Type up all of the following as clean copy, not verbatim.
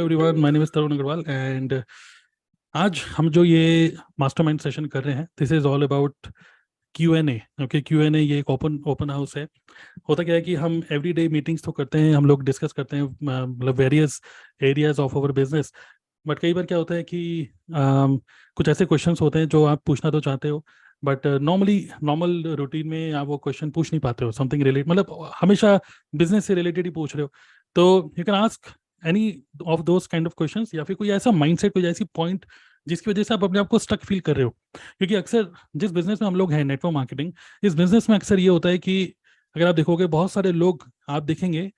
Everyone, my name is Tarun Agarwal and आज हम जो ये मास्टरमाइंड सेशन कर रहे हैं, this is all about Q N A. Okay, Q N A ये एक ओपन ओपन हाउस है। होता क्या है कि हम एवरीडे मीटिंग्स तो करते हैं, हम लोग डिस्कस करते हैं मतलब various areas of our business. But कई बार क्या होता है कि कुछ ऐसे क्वेश्चंस होते हैं जो आप पूछना तो चाहते हो, बट नॉर्मल रूटीन में आप वो क्वेश्चन पूछ नहीं पाते हो। समथिंग रिलेटेड, मतलब हमेशा बिजनेस से रिलेटेड ही पूछ रहे हो, तो you can ask any of those kind of questions, या फिर कोई ऐसा माइंडसेट, कोई ऐसी पॉइंट जिसकी वजह से आप अपने आप को स्टक फील कर रहे हो। क्योंकि अक्सर जिस बिजनेस में हम लोग हैं, नेटवर्क मार्केटिंग, इस बिजनेस में अक्सर ये होता है कि अगर आप देखोगे बहुत सारे लोग आप देखेंगे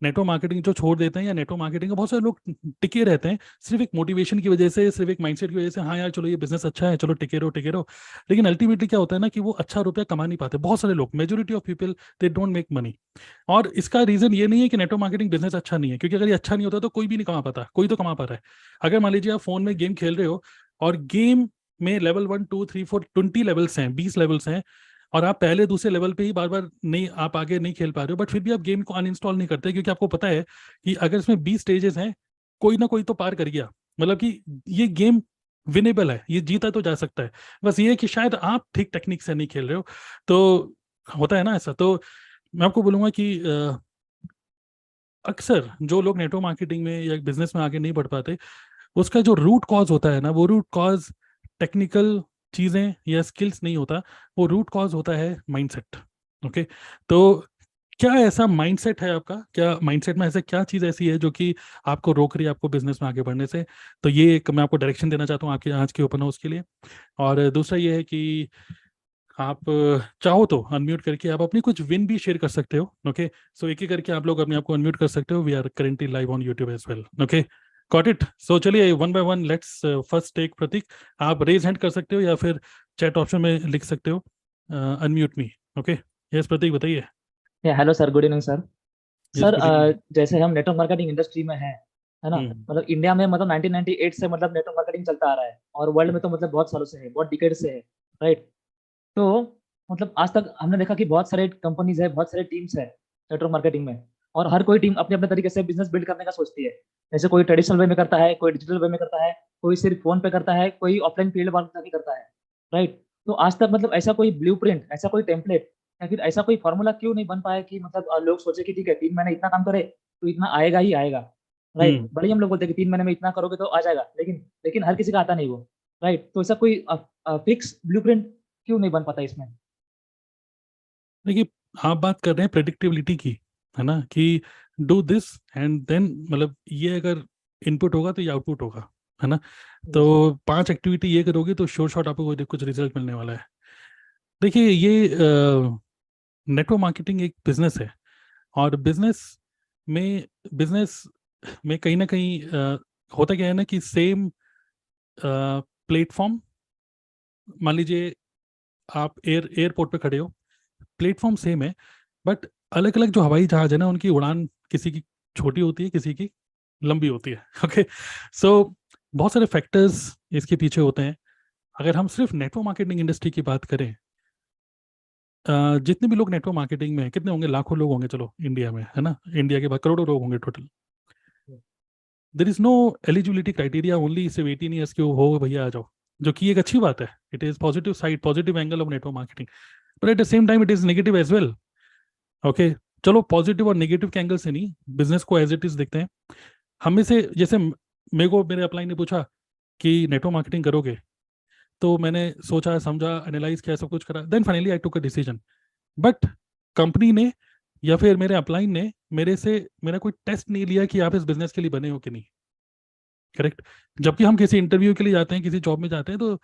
नेटवर्क मार्केटिंग जो छोड़ देते हैं, या नेटवर्क मार्केटिंग का बहुत सारे लोग टिके रहते हैं सिर्फ एक मोटिवेशन की वजह से, सिर्फ एक माइंडसेट की वजह से। हाँ यार, चलो ये बिजनेस अच्छा है, चलो टिके रहो टिके रहो। लेकिन अल्टीमेटली क्या होता है ना कि वो अच्छा रुपया कमा नहीं पाते। बहुत सारे लोग, majority of people, they don't make money. और इसका रीजन ये नहीं है कि नेटवर्क मार्केटिंग बिजनेस अच्छा नहीं है, क्योंकि अगर ये अच्छा नहीं होता तो कोई भी नहीं कमा पाता, कोई तो कमा पा रहा है। अगर मान लीजिए आप फोन में गेम खेल रहे हो और गेम में लेवल 1 2 3 4 20 लेवल्स हैं, 20 लेवल्स हैं, और आप पहले दूसरे लेवल पे ही बार बार नहीं, आप आगे नहीं खेल पा रहे हो, बट फिर भी आप गेम को अनइंस्टॉल नहीं करते, क्योंकि आपको पता है कि अगर इसमें 20 स्टेजेस हैं, कोई ना कोई तो पार कर गया। मतलब कि ये गेम विनेबल है, ये जीता तो जा सकता है। बस ये है कि शायद आप ठीक टेक्निक से नहीं खेल रहे हो। तो होता है ना ऐसा। तो मैं आपको बोलूंगा कि अक्सर जो लोग नेटवर्क मार्केटिंग में या बिजनेस में आगे नहीं बढ़ पाते, उसका जो रूट कॉज होता है ना, वो रूट कॉज टेक्निकल चीजें या स्किल्स नहीं होता, वो रूट कॉज होता है माइंडसेट। ओके, तो क्या ऐसा माइंडसेट है आपका? क्या माइंडसेट में ऐसे क्या चीज़ ऐसी है जो कि आपको रोक रही है आपको बिजनेस में आगे बढ़ने से? तो ये एक मैं आपको डायरेक्शन देना चाहता हूँ आपके आज के ओपन हाउस के लिए। और दूसरा ये है कि आप चाहो तो अनम्यूट करके आप अपनी कुछ विन भी शेयर कर सकते हो। ओके, सो एक एक करके आप लोग अपने आप को अनम्यूट कर सकते हो। We are currently live on YouTube as well. Okay, got it. So चलिए one by one, let's first take Prateek. आप रेज हैंड कर सकते हो या फिर चैट ऑप्शन में लिख सकते हो अनम्यूट मी। ओके, यस प्रतीक बताइए। Hello sir, good evening sir. Yes, sir, good evening. जैसे हम नेटवर्क मार्केटिंग इंडस्ट्री में हैं, है ना। हम्म। मतलब इंडिया में मतलब 1998 से मतलब नेटवर्क मार्केटिंग चलता आ रहा है, और वर्ल्ड में तो मतलब बहुत सालों से है, बहुत डिकेड से है। राइट। तो मतलब आज तक हमने देखा कि बहुत सारे कंपनीज है, बहुत सारे टीम्स है नेटवर्क मार्केटिंग में। और हर कोई टीम अपने अपने तरीके से बिजनेस बिल्ड करने का सोचती है। जैसे कोई ट्रेडिशनल वे में करता है, कोई डिजिटल वे में करता है, कोई सिर्फ फोन पे करता है, कोई ऑफलाइन फील्ड वर्क जाके करता है। राइट। तो आज तक मतलब ऐसा कोई ब्लूप्रिंट, ऐसा कोई टेम्पलेट, या फिर ऐसा कोई फॉर्मूला क्यों नहीं बन पाया कि मतलब लोग सोचे कि ठीक है, 3 महीने इतना काम करे तो इतना आएगा ही आएगा। राइट। हम्म। भले ही हम लोग बोलते हैं कि 3 महीने में इतना करोगे तो आ जाएगा, लेकिन लेकिन हर किसी का आता नहीं वो। राइट। तो ऐसा कोई फिक्स ब्लूप्रिंट क्यों नहीं बन पाता इसमें? देखिए, आप बात कर रहे हैं प्रेडिक्टेबिलिटी की, है ना, कि डू दिस एंड देन, मतलब ये अगर इनपुट होगा तो ये आउटपुट होगा, है ना। यस। तो 5 एक्टिविटी ये करोगे तो श्योर शॉट आपको कुछ रिजल्ट मिलने वाला है। देखिए, ये नेटवर्क मार्केटिंग एक बिजनेस है, और बिजनेस में कहीं ना कहीं होता क्या है ना कि सेम प्लेटफॉर्म, मान लीजिए आप एयरपोर्ट पे खड़े हो, प्लेटफॉर्म सेम है, बट अलग अलग जो हवाई जहाज है ना, उनकी उड़ान किसी की छोटी होती है, किसी की लंबी होती है। ओके, सो बहुत सारे फैक्टर्स इसके पीछे होते हैं। अगर हम सिर्फ नेटवर्क मार्केटिंग इंडस्ट्री की बात करें, जितने भी लोग नेटवर्क मार्केटिंग में हैं, कितने होंगे? लाखों लोग होंगे, चलो इंडिया में, है ना। इंडिया के बाद करोड़ों लोग होंगे total. There is no eligibility criteria, only सिर्फ 18 ईयर्स के हो भैया आ जाओ, जो कि एक अच्छी बात है। It is positive side, positive angle of network marketing, but at the same time it is negative as well. Okay, चलो पॉजिटिव और नेगेटिव के एंगल से नहीं, बिजनेस को एज इट इज देखते हैं। हम में से जैसे मेरे को मेरे अपलाइन ने पूछा कि नेटवर्क मार्केटिंग करोगे, तो मैंने सोचा, समझा, एनालाइज किया, सब कुछ करा, then finally I took a decision. But company ने या फिर मेरे अपलाइन ने मेरे से मेरा कोई टेस्ट नहीं लिया कि आप इस बिजनेस के लिए बने हो कि नहीं। करेक्ट। जबकि हम किसी इंटरव्यू के लिए जाते हैं, किसी जॉब में जाते हैं, तो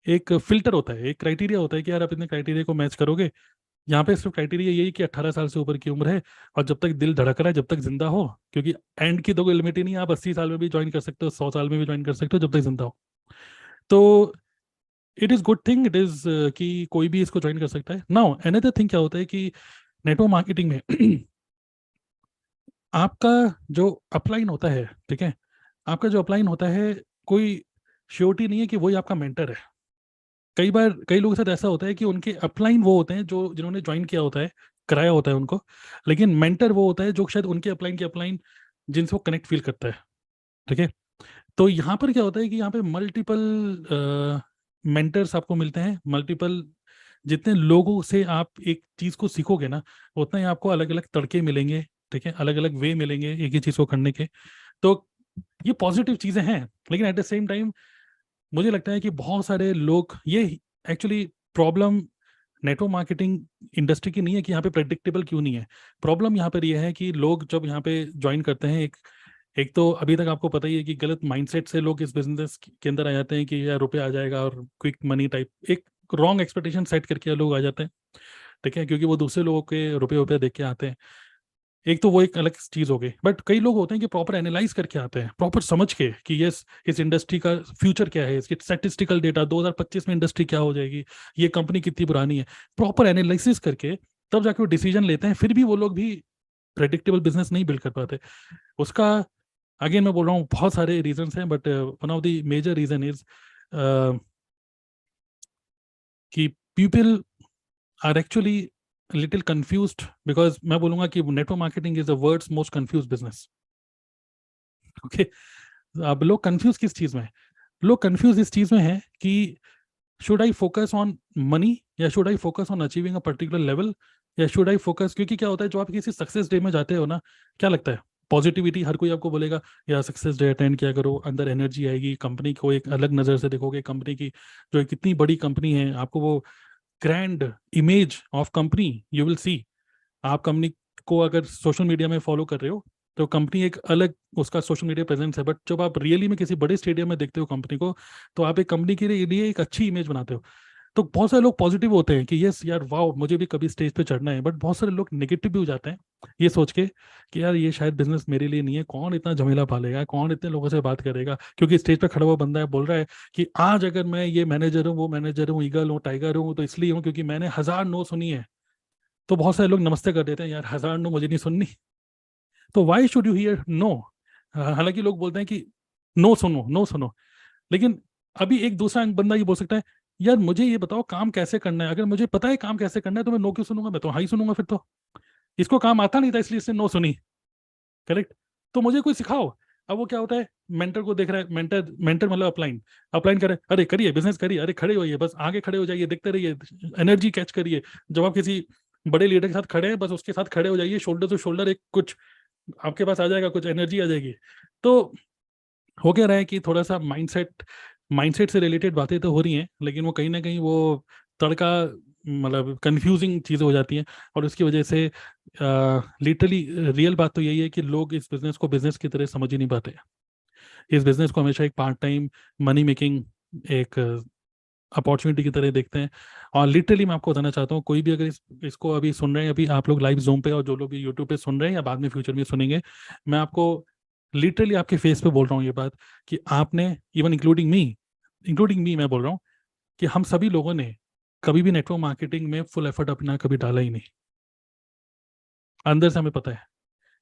एक फिल्टर होता है, एक क्राइटेरिया होता है कि यार आप इतने क्राइटेरिया को मैच करोगे। यहाँ पे सिर्फ क्राइटेरिया यही कि 18 साल से ऊपर की उम्र है, और जब तक दिल धड़क रहा है, जब तक जिंदा हो। क्योंकि एंड की तो कोई लिमिट ही नहीं है, आप 80 साल में भी ज्वाइन कर सकते हो, 100 साल में भी ज्वाइन कर सकते हो, जब तक जिंदा हो। तो it is good thing, it is कि कोई भी इसको ज्वाइन कर सकता है। नाउ अनदर थिंग क्या होता है कि नेटवर्क मार्केटिंग में आपका जो अपलाइन होता है, ठीक है, आपका जो अपलाइन होता है, कोई श्योरिटी नहीं है कि वही आपका मेंटर है। कई बार कई लोगों के साथ ऐसा होता है कि उनके अपलाइन वो होते हैं जो जिन्होंने ज्वाइन किया होता है, कराया होता है उनको, लेकिन मेंटर वो होता है जो शायद उनके अपलाइन जिनसे वो कनेक्ट फील करता है। ठीक है। तो यहाँ पर क्या होता है कि यहाँ पे मल्टीपल मेंटर्स आपको मिलते हैं, मल्टीपल, जितने लोगों से आप एक चीज को सीखोगे ना, उतना ही आपको अलग अलग तड़के मिलेंगे, ठीक है, अलग अलग वे मिलेंगे एक ही चीज को करने के। तो ये पॉजिटिव चीजें हैं, लेकिन एट द सेम टाइम मुझे लगता है कि बहुत सारे लोग ये actually problem network marketing industry की नहीं है कि यहाँ पे प्रेडिक्टेबल क्यों नहीं है। प्रॉब्लम यहाँ पर यह है कि लोग जब यहाँ पे ज्वाइन करते हैं, एक एक तो अभी तक आपको पता ही है कि गलत माइंडसेट से लोग इस बिजनेस के अंदर आ जाते हैं कि यार रुपये आ जाएगा और क्विक मनी टाइप, एक रॉन्ग एक्सपेक्टेशन सेट करके लोग आ जाते हैं, ठीक है, क्योंकि वो दूसरे लोगों के रुपये रुपये देख के आते हैं। एक तो वो एक अलग चीज हो गई, बट कई लोग होते हैं कि प्रॉपर एनालाइज करके आते हैं, प्रॉपर समझ के कि यस इस इंडस्ट्री का फ्यूचर क्या है, इसकी स्टैटिस्टिकल डेटा 2025 में इंडस्ट्री क्या हो जाएगी, ये कंपनी कितनी पुरानी है, प्रॉपर एनालिसिस करके तब जाके वो डिसीजन लेते हैं। फिर भी वो लोग भी प्रेडिक्टेबल बिजनेस नहीं बिल्ड कर पाते। उसका अगेन मैं बोल रहा हूँ बहुत सारे रीजंस हैं, but one of the major reason is कि people are actually little confused, because मैं बोलूंगा कि network marketing is the world's most confuse business. Okay, अब लोग कंफ्यूज किस चीज में है? लोग कंफ्यूज इस चीज में है कि should I focus on money, या should I focus on achieving a particular level, या शुड आई फोकस, क्योंकि क्या होता है जो आप किसी सक्सेस डे में जाते हो ना, क्या लगता है पॉजिटिविटी, हर कोई आपको बोलेगा या सक्सेस डे अटेंड किया करो, अंदर एनर्जी आएगी, कंपनी को एक अलग नज़र से देखोगे, कंपनी की जो कितनी बड़ी कंपनी है, आपको वो grand image of company you will see. आप कंपनी को अगर सोशल मीडिया में फॉलो कर रहे हो तो कंपनी एक अलग उसका सोशल मीडिया प्रेजेंस है, बट जब आप रियली में किसी बड़े स्टेडियम में देखते हो कंपनी को, तो आप एक कंपनी के लिए एक अच्छी इमेज बनाते हो। तो बहुत सारे लोग पॉजिटिव होते हैं कि यस यार वाओ मुझे भी कभी स्टेज पे चढ़ना है, बट बहुत सारे लोग नेगेटिव भी हो जाते हैं ये सोच के कि यार ये शायद बिजनेस मेरे लिए नहीं है, कौन इतना झमेला पालेगा, कौन इतने लोगों से बात करेगा, क्योंकि स्टेज पे खड़ा हुआ बंदा है बोल रहा है कि आज अगर मैं ये मैनेजर हूँ, वो मैनेजर हूँ, ईगल हूँ, टाइगर हूँ, तो इसलिए हूँ क्योंकि मैंने 1000 नो सुनी है। तो बहुत सारे लोग नमस्ते कर देते हैं, यार 1000 नो मुझे नहीं सुननी, तो why should you hear no. हालांकि लोग बोलते हैं कि नो सुनो, नो सुनो, लेकिन अभी एक दूसरा बंदा ये बोल सकता है यार मुझे ये बताओ काम कैसे करना है, अगर मुझे पता है काम कैसे करना है तो मैं नो क्यों सुनूंगा, मैं तो हाँ ही सुनूंगा फिर तो। इसको काम आता नहीं था इसलिए इसने नो सुनी, करेक्ट, तो मुझे कोई सिखाओ। अब वो क्या होता है, मेंटर को देख रहा है, मेंटर मेंटर मतलब अपलाइन, अपलाइन करे, अरे करिए बिजनेस करिए, अरे खड़े होइए, बस आगे खड़े हो जाइए, देखते रहिए, एनर्जी कैच करिए, जब आप किसी बड़े लीडर के साथ खड़े हैं बस उसके साथ खड़े हो जाइए, शोल्डर टू शोल्डर, एक कुछ आपके पास आ जाएगा, कुछ एनर्जी आ जाएगी। तो हो क्या रहा है कि थोड़ा सा माइंडसेट माइंडसेट से रिलेटेड बातें तो हो रही हैं, लेकिन वो कहीं ना कहीं वो तड़का मतलब कंफ्यूजिंग चीज़ें हो जाती हैं, और उसकी वजह से लिटरली रियल बात तो यही है कि लोग इस बिजनेस को बिजनेस की तरह समझ ही नहीं पाते। इस बिजनेस को हमेशा एक पार्ट टाइम मनी मेकिंग एक अपॉर्चुनिटी की तरह देखते हैं। और लिटरली मैं आपको बताना चाहता हूँ, कोई भी अगर इसको अभी सुन रहे हैं, अभी आप लोग लाइव जूम पे, और जो लोग भी यूट्यूब पे सुन रहे हैं या बाद में फ्यूचर में सुनेंगे, मैं आपको लिटरली आपके फेस पे बोल रहा हूँ ये बात कि आपने, इवन इंक्लूडिंग मी मैं बोल रहा हूँ कि हम सभी लोगों ने कभी भी नेटवर्क मार्केटिंग में फुल एफर्ट अपना कभी डाला ही नहीं। अंदर से हमें पता है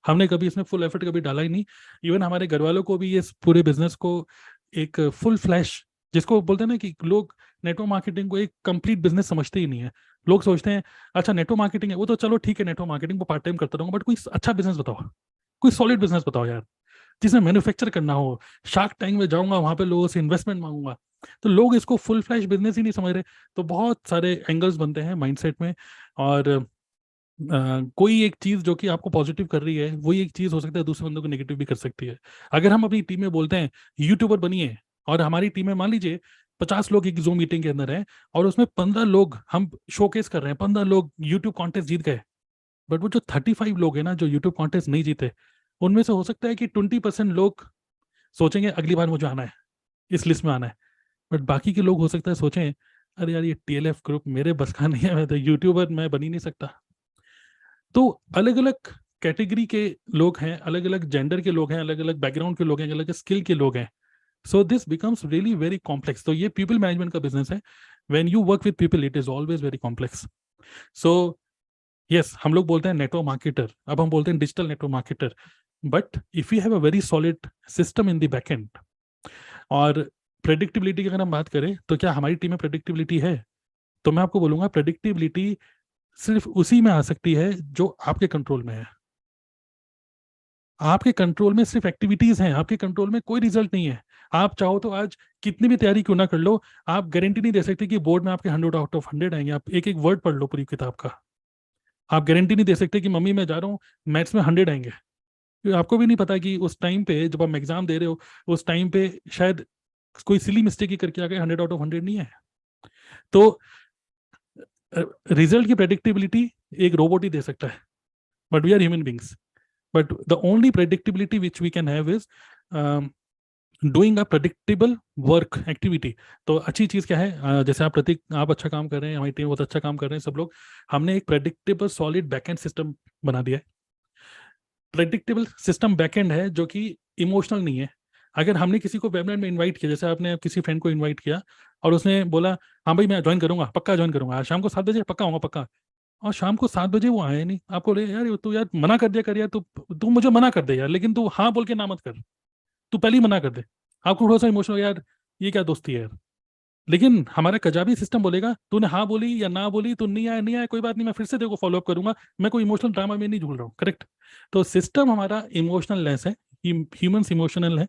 हमने कभी इसमें फुल एफर्ट कभी डाला ही नहीं। इवन हमारे घर वालों को भी ये पूरे बिजनेस को एक फुल फ्लैश, जिसको बोलते हैं ना कि लोग नेटवर्क मार्केटिंग को एक कंप्लीट बिजनेस समझते ही नहीं है। लोग सोचते हैं अच्छा नेटवर्क मार्केटिंग है वो तो चलो ठीक है, नेटवर्क मार्केटिंग को पार्ट टाइम करता रहूंगा, बट कोई अच्छा बिजनेस बताओ, कोई सॉलिड बिजनेस बताओ यार, जिसमें मैन्युफैक्चर करना हो, शार्क टैंक में जाऊंगा वहां पे लोगों से इन्वेस्टमेंट मांगूंगा। तो लोग इसको फुल फ्लैश बिजनेस ही नहीं समझ रहे। तो बहुत सारे एंगल्स बनते हैं माइंडसेट में, और कोई एक चीज जो कि आपको पॉजिटिव कर रही है वही एक चीज हो सकता है दूसरे बंदों को नेगेटिव भी कर सकती है। अगर हम अपनी टीम में बोलते हैं यूट्यूबर बनिए, और हमारी टीम में मान लीजिए 50 लोग एक जूम मीटिंग के अंदर हैं, और उसमें 15 लोग हम शोकेस कर रहे हैं, 15 लोग यूट्यूब कॉन्टेस्ट जीत गए, बट वो जो 35 लोग हैं ना जो यूट्यूब कॉन्टेस्ट नहीं जीते, उनमें से हो सकता है कि 20% लोग सोचेंगे अगली बार मुझे आना है, इस लिस्ट में आना है, बट बाकी के लोग हो सकता है सोचें अरे यार ये टीएलएफ ग्रुप मेरे बस का नहीं है, मैं तो यूट्यूबर मैं बन ही नहीं सकता। तो अलग अलग कैटेगरी के लोग हैं, अलग अलग जेंडर के लोग हैं, अलग अलग बैकग्राउंड के लोग हैं, अलग अलग स्किल के लोग हैं। So this becomes really very complex. तो ये पीपल मैनेजमेंट का बिजनेस है, when you work with people it is always very complex. So yes हम लोग बोलते हैं नेटवर्क मार्केटर, अब हम बोलते हैं digital network marketer, but if you have a very solid system in the backend, और प्रेडिक्टिबिलिटी की अगर हम बात करें तो क्या हमारी टीम में प्रेडिक्टिबिलिटी है? तो मैं आपको बोलूंगा प्रेडिक्टिबिलिटी सिर्फ उसी में आ सकती है जो आपके कंट्रोल में है। आपके कंट्रोल में सिर्फ एक्टिविटीज हैं, आपके कंट्रोल में कोई रिजल्ट नहीं है। आप चाहो तो आज कितनी भी तैयारी क्यों ना कर लो, आप गारंटी नहीं दे सकते कि बोर्ड में आपके 100 आउट ऑफ 100 आएंगे। आप एक एक वर्ड पढ़ लो पूरी किताब का, आप गारंटी नहीं दे सकते कि मम्मी मैं जा रहा हूँ मैथ्स में 100 आएंगे, क्योंकि आपको भी नहीं पता कि उस टाइम पे जब आप एग्जाम दे रहे हो उस टाइम पे शायद कोई सिली मिस्टेक ही करके आ गए, 100 आउट ऑफ 100 नहीं है। तो रिजल्ट की प्रेडिक्टेबिलिटी एक रोबोट ही दे सकता है, but we are human beings. But the only predictability which we can have is doing a predictable work activity. तो अच्छी चीज़ क्या है, जैसे आप प्रतीक आप अच्छा काम कर रहे हैं, हमारी टीम बहुत अच्छा काम कर रहे हैं, सब लोग, हमने एक प्रेडिक्टेबल सॉलिड बैकएंड सिस्टम बना दिया है। प्रेडिक्टेबल सिस्टम बैकएंड है जो कि इमोशनल नहीं है। अगर हमने किसी को वेबिनार में इनवाइट किया, जैसे आपने किसी फ्रेंड को इनवाइट किया और उसने बोला हाँ भाई मैं ज्वाइन करूंगा, पक्का ज्वाइन करूंगा, आज शाम को 7 बजे पक्का आऊंगा पक्का, और शाम को 7 बजे वो आया नहीं, आपको बोले यार तू यार मना कर दिया कर यार, तू मुझे मना कर दे यार, लेकिन तू हाँ बोल के ना मत कर, तू पहले ही मना कर दे। आपको थोड़ा सा इमोशनल यार, ये क्या दोस्ती है यार। लेकिन हमारा कजाबी सिस्टम बोलेगा तूने हाँ बोली या ना बोली, तू नहीं आया नहीं आया कोई बात नहीं, मैं फिर से देखो फॉलो अप करूंगा, मैं कोई इमोशनल ड्रामा में नहीं झूल रहा हूँ, करेक्ट। तो सिस्टम हमारा इमोशनल लेस है, ह्यूमंस इमोशनल है।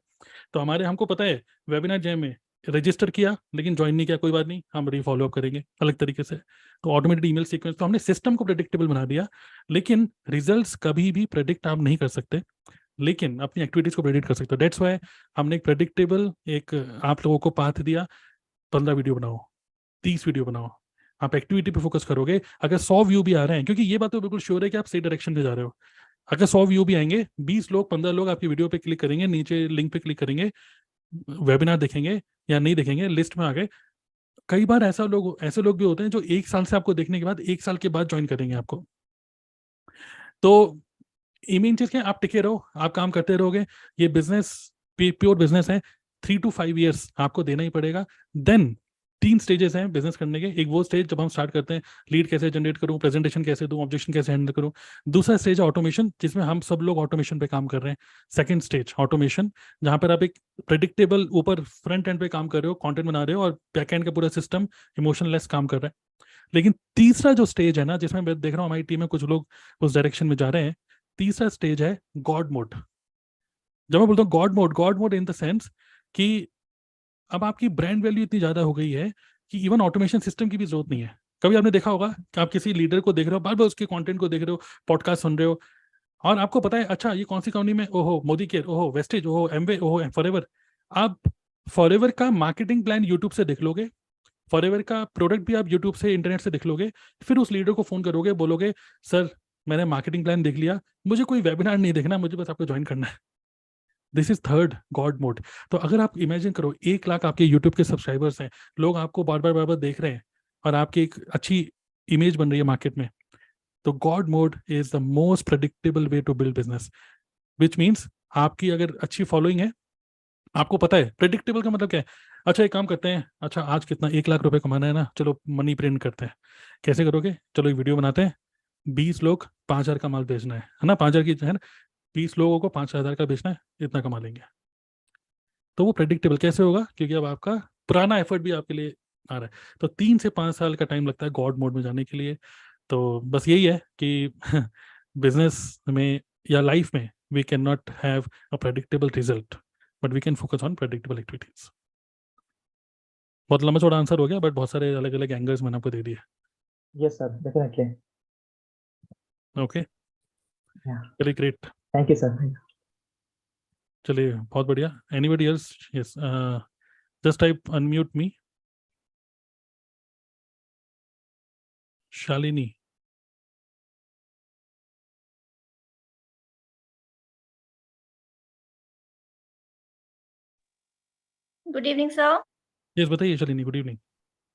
तो हमारे हमको पता है वेबिनार जैम में रजिस्टर किया लेकिन ज्वाइन नहीं किया, कोई बात नहीं, हम री फॉलो अप करेंगे अलग तरीके से। तो ऑटोमेटेड ईमेल सीक्वेंस, तो हमने सिस्टम को प्रेडिक्टेबल बना दिया। लेकिन रिजल्ट्स कभी भी प्रेडिक्ट आप नहीं कर सकते, लेकिन अपनी एक्टिविटीज को प्रेडिक्ट कर सकते हो। डेट्स वाई हमने एक प्रेडिक्टेबल एक आप लोगों को पाथ दिया, 15 वीडियो बनाओ, 30 वीडियो बनाओ। आप एक्टिविटी पे फोकस करोगे, अगर 100 व्यू भी आ रहे हैं, क्योंकि ये बात तो बिल्कुल श्योर है कि आप सही डायरेक्शन पे जा रहे हो। अगर 100 व्यू भी आएंगे, 20 लोग 15 लोग आपकी वीडियो पे क्लिक करेंगे, नीचे लिंक पे क्लिक करेंगे, वेबिनार देखेंगे या नहीं देखेंगे लिस्ट में आ गए। कई बार ऐसे लोग भी होते हैं जो 1 साल से आपको देखने के बाद 1 साल के बाद ज्वाइन करेंगे आपको। तो मेन चीज क्या है, आप टिके रहो, आप काम करते रहोगे। ये बिजनेस प्योर बिजनेस है, 3 to 5 years आपको देना ही पड़ेगा। देन 3 स्टेजेस हैं बिजनेस करने के। एक वो स्टेज जब हम स्टार्ट करते हैं, लीड कैसे जनरेट करूं, प्रेजेंटेशन कैसे दूं, ऑब्जेक्शन कैसे हैंडल करूं। दूसरा स्टेज है ऑटोमेशन, जिसमें हम सब लोग ऑटोमेशन पे काम कर रहे हैं। सेकंड स्टेज ऑटोमेशन, जहां पर आप एक प्रेडिक्टेबल ऊपर फ्रंट एंड पे काम कर रहे हो, कंटेंट बना रहे हो, और बैक एंड का पूरा सिस्टम इमोशनलेस काम कर रहा है। लेकिन तीसरा जो स्टेज है ना, जिसमें मैं देख रहा हूँ हमारी टीम में कुछ लोग उस डायरेक्शन में जा रहे हैं, तीसरा स्टेज है गॉड मोड। जब मैं बोलता हूँ God mode in the sense कि अब आपकी ब्रांड वैल्यू इतनी ज्यादा हो गई है कि इवन ऑटोमेशन सिस्टम की भी जरूरत नहीं है। कभी आपने देखा होगा कि आप किसी लीडर को देख रहे हो, बार बार उसके कंटेंट को देख रहे हो, पॉडकास्ट सुन रहे हो, और आपको पता है अच्छा ये कौन सी कंपनी में, ओहो मोदी केयर, ओहो वेस्टेज, ओहो एमवे, ओहो फॉरएवर। आप फॉरएवर का मार्केटिंग प्लान यूट्यूब से देख लोगे, फॉरएवर का प्रोडक्ट भी आप यूट्यूब से इंटरनेट से देख लोगे, फिर उस लीडर को फोन करोगे, बोलोगे सर मैंने मार्केटिंग प्लान देख लिया, मुझे कोई वेबिनार नहीं देखना, मुझे बस आपको ज्वाइन करना है। This is third God mode. तो अगर आप इमेजिन करो 1 लाख आपके यूट्यूब के सब्सक्राइबर्स हैं, लोग आपको बार बार देख रहे हैं, और आपकी एक अच्छी इमेज बन रही है मार्केट में, तो god mode is the most predictable way to build business. Which means आपकी अगर अच्छी फॉलोइंग है, आपको पता है प्रेडिक्टेबल का मतलब क्या है। अच्छा एक काम करते हैं, अच्छा आज कितना 1 लाख रुपए कमाना है ना, चलो मनी प्रिंट करते हैं। कैसे करोगे, चलो एक वीडियो बनाते हैं, 20 लोग 5,000 का माल बेचना है ना, 5,000 की है ना, 20 लोगों को 5,000 का बेचना है, इतना कमा लेंगे। तो वो प्रेडिक्टेबल कैसे होगा, क्योंकि अब आपका पुराना एफर्ट भी आपके लिए आ रहा है। तो 3 से 5 साल का टाइम लगता है गॉड मोड में जाने के लिए। तो बस यही है कि बिजनेस में या लाइफ में we can not have a predictable result, but we can focus on predictable activities. बहुत लंबा चौड़ा आंसर हो गया, बट बहुत सारे अलग अलग एंगल्स मैंने आपको दे दिए। Yes sir, definitely. ओके, या, चलिए ग्रेट। Thank you sir. चलिए बहुत बढ़िया। Anybody else? Yes, just type unmute me. Shalini. Good evening sir. Yes बताइए शालिनी, गुड इवनिंग।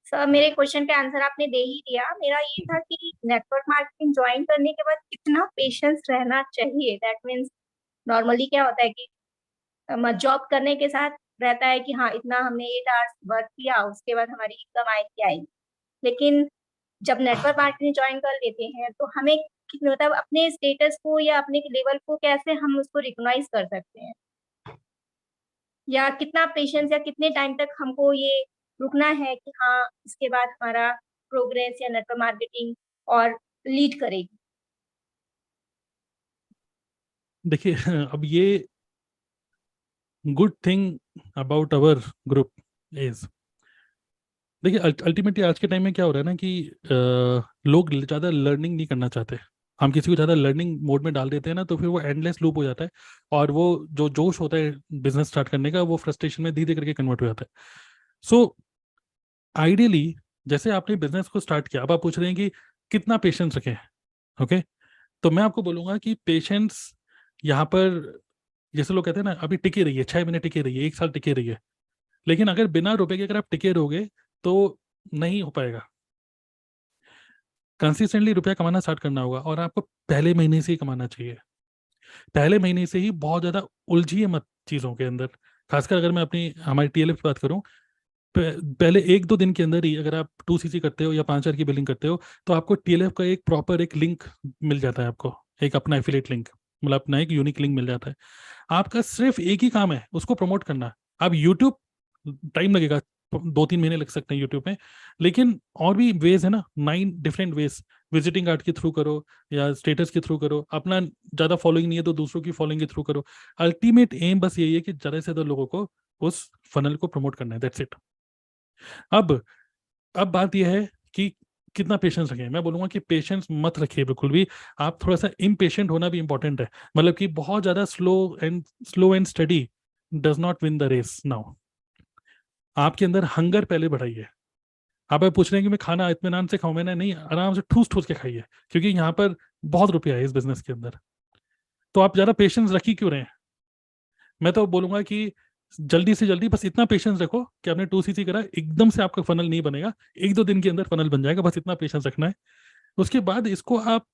सर मेरे क्वेश्चन का आंसर आपने दे ही दिया। मेरा ये था कि नेटवर्क मार्केटिंग ज्वाइन करने के बाद कितना पेशेंस रहना चाहिए। दैट मीन्स नॉर्मली क्या होता है कि जॉब करने के साथ रहता है कि हाँ इतना हमने 8 आवर्स वर्क किया, उसके बाद हमारी इनकम आएगी। लेकिन जब नेटवर्क मार्केटिंग ज्वाइन कर लेते हैं तो हमें मतलब अपने स्टेटस को या अपने लेवल को कैसे हम उसको रिकॉग्नाइज कर सकते हैं, या कितना पेशेंस या कितने टाइम तक हमको ये रुकना है कि हाँ इसके बाद हमारा प्रोग्रेस या नेटवर्क मार्केटिंग और लीड करेगी। देखिए अब ये good thing about our group is, देखिए अल्टीमेटली आज के टाइम में क्या हो रहा है ना कि लोग ज़्यादा लर्निंग नहीं करना चाहते। हम किसी को ज़्यादा लर्निंग मोड में डाल देते हैं ना, तो फिर वो एंडलेस लूप हो जाता है, और वो जो जोश होता है बिजनेस स्टार्ट करने का, वो फ्रस्ट्रेशन में धीरे धीरे करके कन्वर्ट हो जाता है। सो आइडियली, जैसे आपने बिजनेस को स्टार्ट किया, अब आप पूछ रहे हैं कि कितना पेशेंस रखें। ओके, तो मैं आपको बोलूँगा कि पेशेंस यहाँ पर, जैसे लोग कहते हैं ना, अभी टिके रहिए, 6 महीने टिके रहिए, 1 साल टिके रहिए, लेकिन अगर बिना रुपए के अगर आप टिके रहोगे तो नहीं हो पाएगा। कंसिस्टेंटली रुपया कमाना स्टार्ट करना होगा, और आपको पहले महीने से ही कमाना चाहिए। पहले महीने से ही बहुत ज़्यादा उलझिए मत चीज़ों के अंदर। खासकर अगर मैं अपनी हमारी टीएलएफ की बात करूं, पहले 1-2 दिन के अंदर ही अगर आप 2 सीसी करते हो या 5,000 की बिलिंग करते हो, तो आपको टीएलएफ का एक प्रॉपर एक लिंक मिल जाता है, आपको एक अपना एफिलेट लिंक, मतलब अपना एक यूनिक लिंक मिल जाता है। आपका सिर्फ एक ही काम है, उसको प्रमोट करना। आप यूट्यूब, टाइम लगेगा, 2-3 महीने लग सकते हैं यूट्यूब में, लेकिन और भी वेज है ना, 9 डिफरेंट वेज। विजिटिंग कार्ड के थ्रू करो या स्टेटस के थ्रू करो, अपना ज़्यादा फॉलोइंग नहीं है तो दूसरों की फॉलोइंग के थ्रू करो। अल्टीमेट एम बस यही है कि ज़्यादा से ज़्यादा लोगों को उस फनल को प्रमोट करना है, दैट्स इट। अब अब बात यह है कि कितना पेशेंस रखें। मैं बोलूंगा कि पेशेंस मत रखिए बिल्कुल भी। आप थोड़ा सा इम्पेशेंट होना भी इंपॉर्टेंट है, मतलब कि बहुत ज्यादा slow and steady does not win the race now. आपके अंदर हंगर पहले बढ़ाइए। आप पूछ रहे हैं कि मैं खाना इत्मीनान से खाऊं, मैंने नहीं, आराम से ठूस ठूस के खाइए, क्योंकि यहाँ पर बहुत रुपया है इस बिजनेस के अंदर। तो आप ज्यादा पेशेंस रखी क्यों रहे हैं? मैं तो बोलूंगा कि जल्दी से जल्दी बस इतना पेशेंस रखो कि आपने 2 सीसी करा, एकदम से आपका फनल नहीं बनेगा, 1-2 दिन के अंदर फनल बन जाएगा, बस इतना पेशेंस रखना है। उसके बाद इसको आप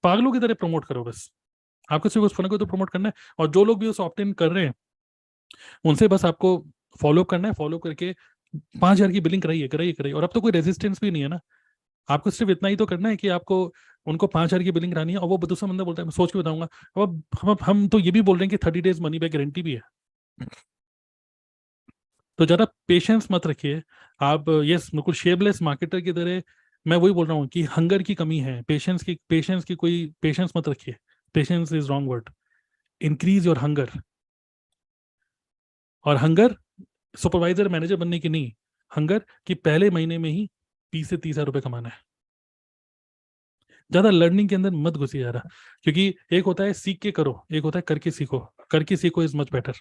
पागलों की तरह प्रमोट करो बस। आपको सिर्फ उस फनल को तो प्रमोट करना है, और जो लोग भी उस ऑप्ट इन कर रहे हैं उनसे बस आपको फॉलो करना है। फॉलो करके 5,000 की बिलिंग कराइए कराइए कराइए, और अब तो कोई रेजिस्टेंस भी नहीं है ना। आपको सिर्फ इतना ही तो करना है कि आपको उनको 5,000 की बिलिंग करानी है, और वो दूसरा बंदा बोलता है मैं सोच के बताऊंगा। अब हम तो ये भी बोल रहे हैं कि 30 days मनी बैक गारंटी भी है। तो ज़्यादा पेशेंस मत रखिए आप। यस, बिल्कुल शेपलेस मार्केटर की तरह मैं वही बोल रहा हूँ कि हंगर की कमी है, पेशेंस की कोई पेशेंस मत रखिए। Patience is wrong word. Increase your hunger. और हंगर सुपरवाइजर मैनेजर बनने की नहीं, हंगर कि पहले महीने में ही 20 से 30 हज़ार रुपये कमाना है। ज़्यादा लर्निंग के अंदर मत घुसिए ज़्यादा, क्योंकि एक होता है सीख के करो, एक होता है करके सीखो। करके सीखो इज मच बेटर।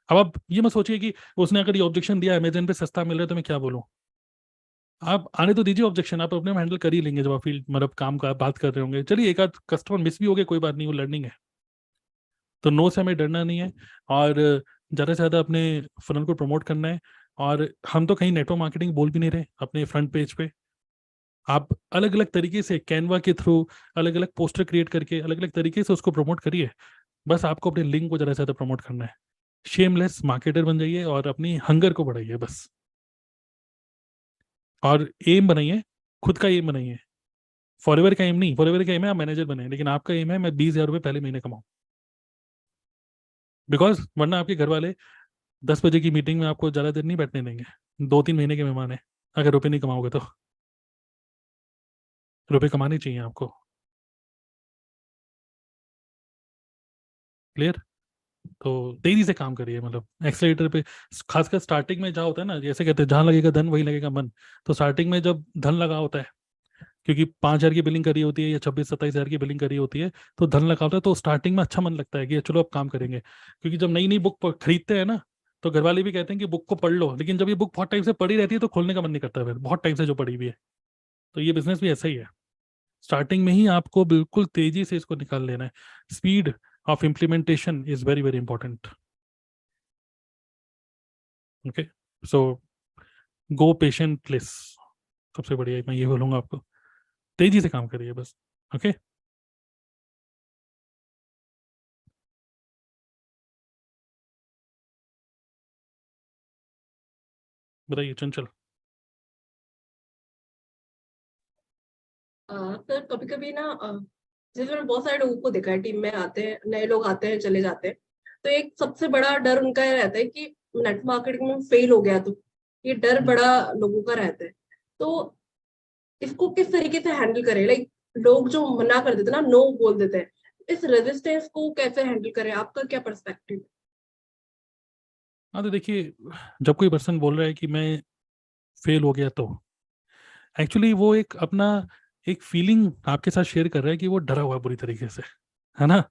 अब आप ये मत सोचिए कि उसने अगर ये ऑब्जेक्शन दिया अमेजन पे सस्ता मिल रहा है तो मैं क्या बोलूँ। आप आने तो दीजिए ऑब्जेक्शन, आप अपने हैंडल कर ही लेंगे जब आप फील्ड मतलब काम का बात कर रहे होंगे। चलिए एक आध कस्टमर मिस भी हो गए, कोई बात नहीं, वो लर्निंग है। तो नो से हमें डरना नहीं है, और ज़्यादा से ज़्यादा अपने फनल को प्रमोट करना है। और हम तो कहीं नेटवर्क मार्केटिंग बोल भी नहीं रहे अपने फ्रंट पेज पे। आप अलग अलग तरीके से कैनवा के थ्रू अलग अलग पोस्टर क्रिएट करके अलग अलग तरीके से उसको प्रमोट करिए। बस आपको अपने लिंक को ज़्यादा से ज़्यादा प्रमोट करना है। शेमलेस मार्केटर बन जाइए और अपनी हंगर को बढ़ाइए बस। और एम बनाइए, खुद का एम बनाइए। फॉरएवर का एम नहीं, फॉरएवर का एम है आप मैनेजर बने, लेकिन आपका एम है मैं 20,000 रुपये पहले महीने कमाऊं। बिकॉज वरना आपके घर वाले 10 बजे की मीटिंग में आपको ज़्यादा देर नहीं बैठने देंगे। 2-3 महीने के मेहमान है, अगर रुपये नहीं कमाओगे तो। रुपये कमाने चाहिए आपको। क्लियर? तो तेजी से काम करिए, मतलब एक्सेलेरेटर पे। खासकर स्टार्टिंग में जहाँ होता है ना, जैसे कहते हैं जहाँ लगेगा धन वहीं लगेगा मन। तो स्टार्टिंग में जब धन लगा होता है, क्योंकि 5,000 की बिलिंग करी होती है या 26-27 हज़ार की बिलिंग करी होती है, तो धन लगा होता है, तो स्टार्टिंग में अच्छा मन लगता है कि चलो अब काम करेंगे। क्योंकि जब नई नई बुक खरीदते हैं ना, तो घर वाले भी कहते हैं कि बुक को पढ़ लो, लेकिन जब ये बुक बहुत टाइम से पढ़ी रहती है तो खोलने का मन नहीं करता फिर, बहुत टाइम से जो पढ़ी हुई है। तो ये बिजनेस भी ऐसा ही है। स्टार्टिंग में ही आपको बिल्कुल तेजी से इसको निकाल लेना है। Speed of implementation is very very important. Okay, so go पेशेंटलेस, सबसे बढ़िया मैं ये बोलूंगा आपको। तेजी से काम करिए बस। ओके, बताइए चंचल। सर कभी कभी ना जैसे मैंने बहुत सारे लोगों को देखा है, टीम में आते हैं नए लोग, आते हैं चले जाते हैं, तो एक सबसे बड़ा डर उनका ये रहता है कि नेट मार्केटिंग में फेल हो गया तो, ये डर बड़ा लोगों का रहता है। तो इसको किस तरीके से हैंडल करें? लाइक लोग जो मना कर देते हैं ना, नो बोल देते हैं, इस रेजिस्टेंस को कैसे हैंडल करें, आपका क्या पर्सपेक्टिव? हाँ तो देखिए, जब कोई पर्सन बोल रहा है कि मैं फेल हो गया, तो एक्चुअली वो एक अपना एक फीलिंग आपके साथ शेयर कर रहा है कि वो डरा हुआ है बुरी तरीके से, है ना।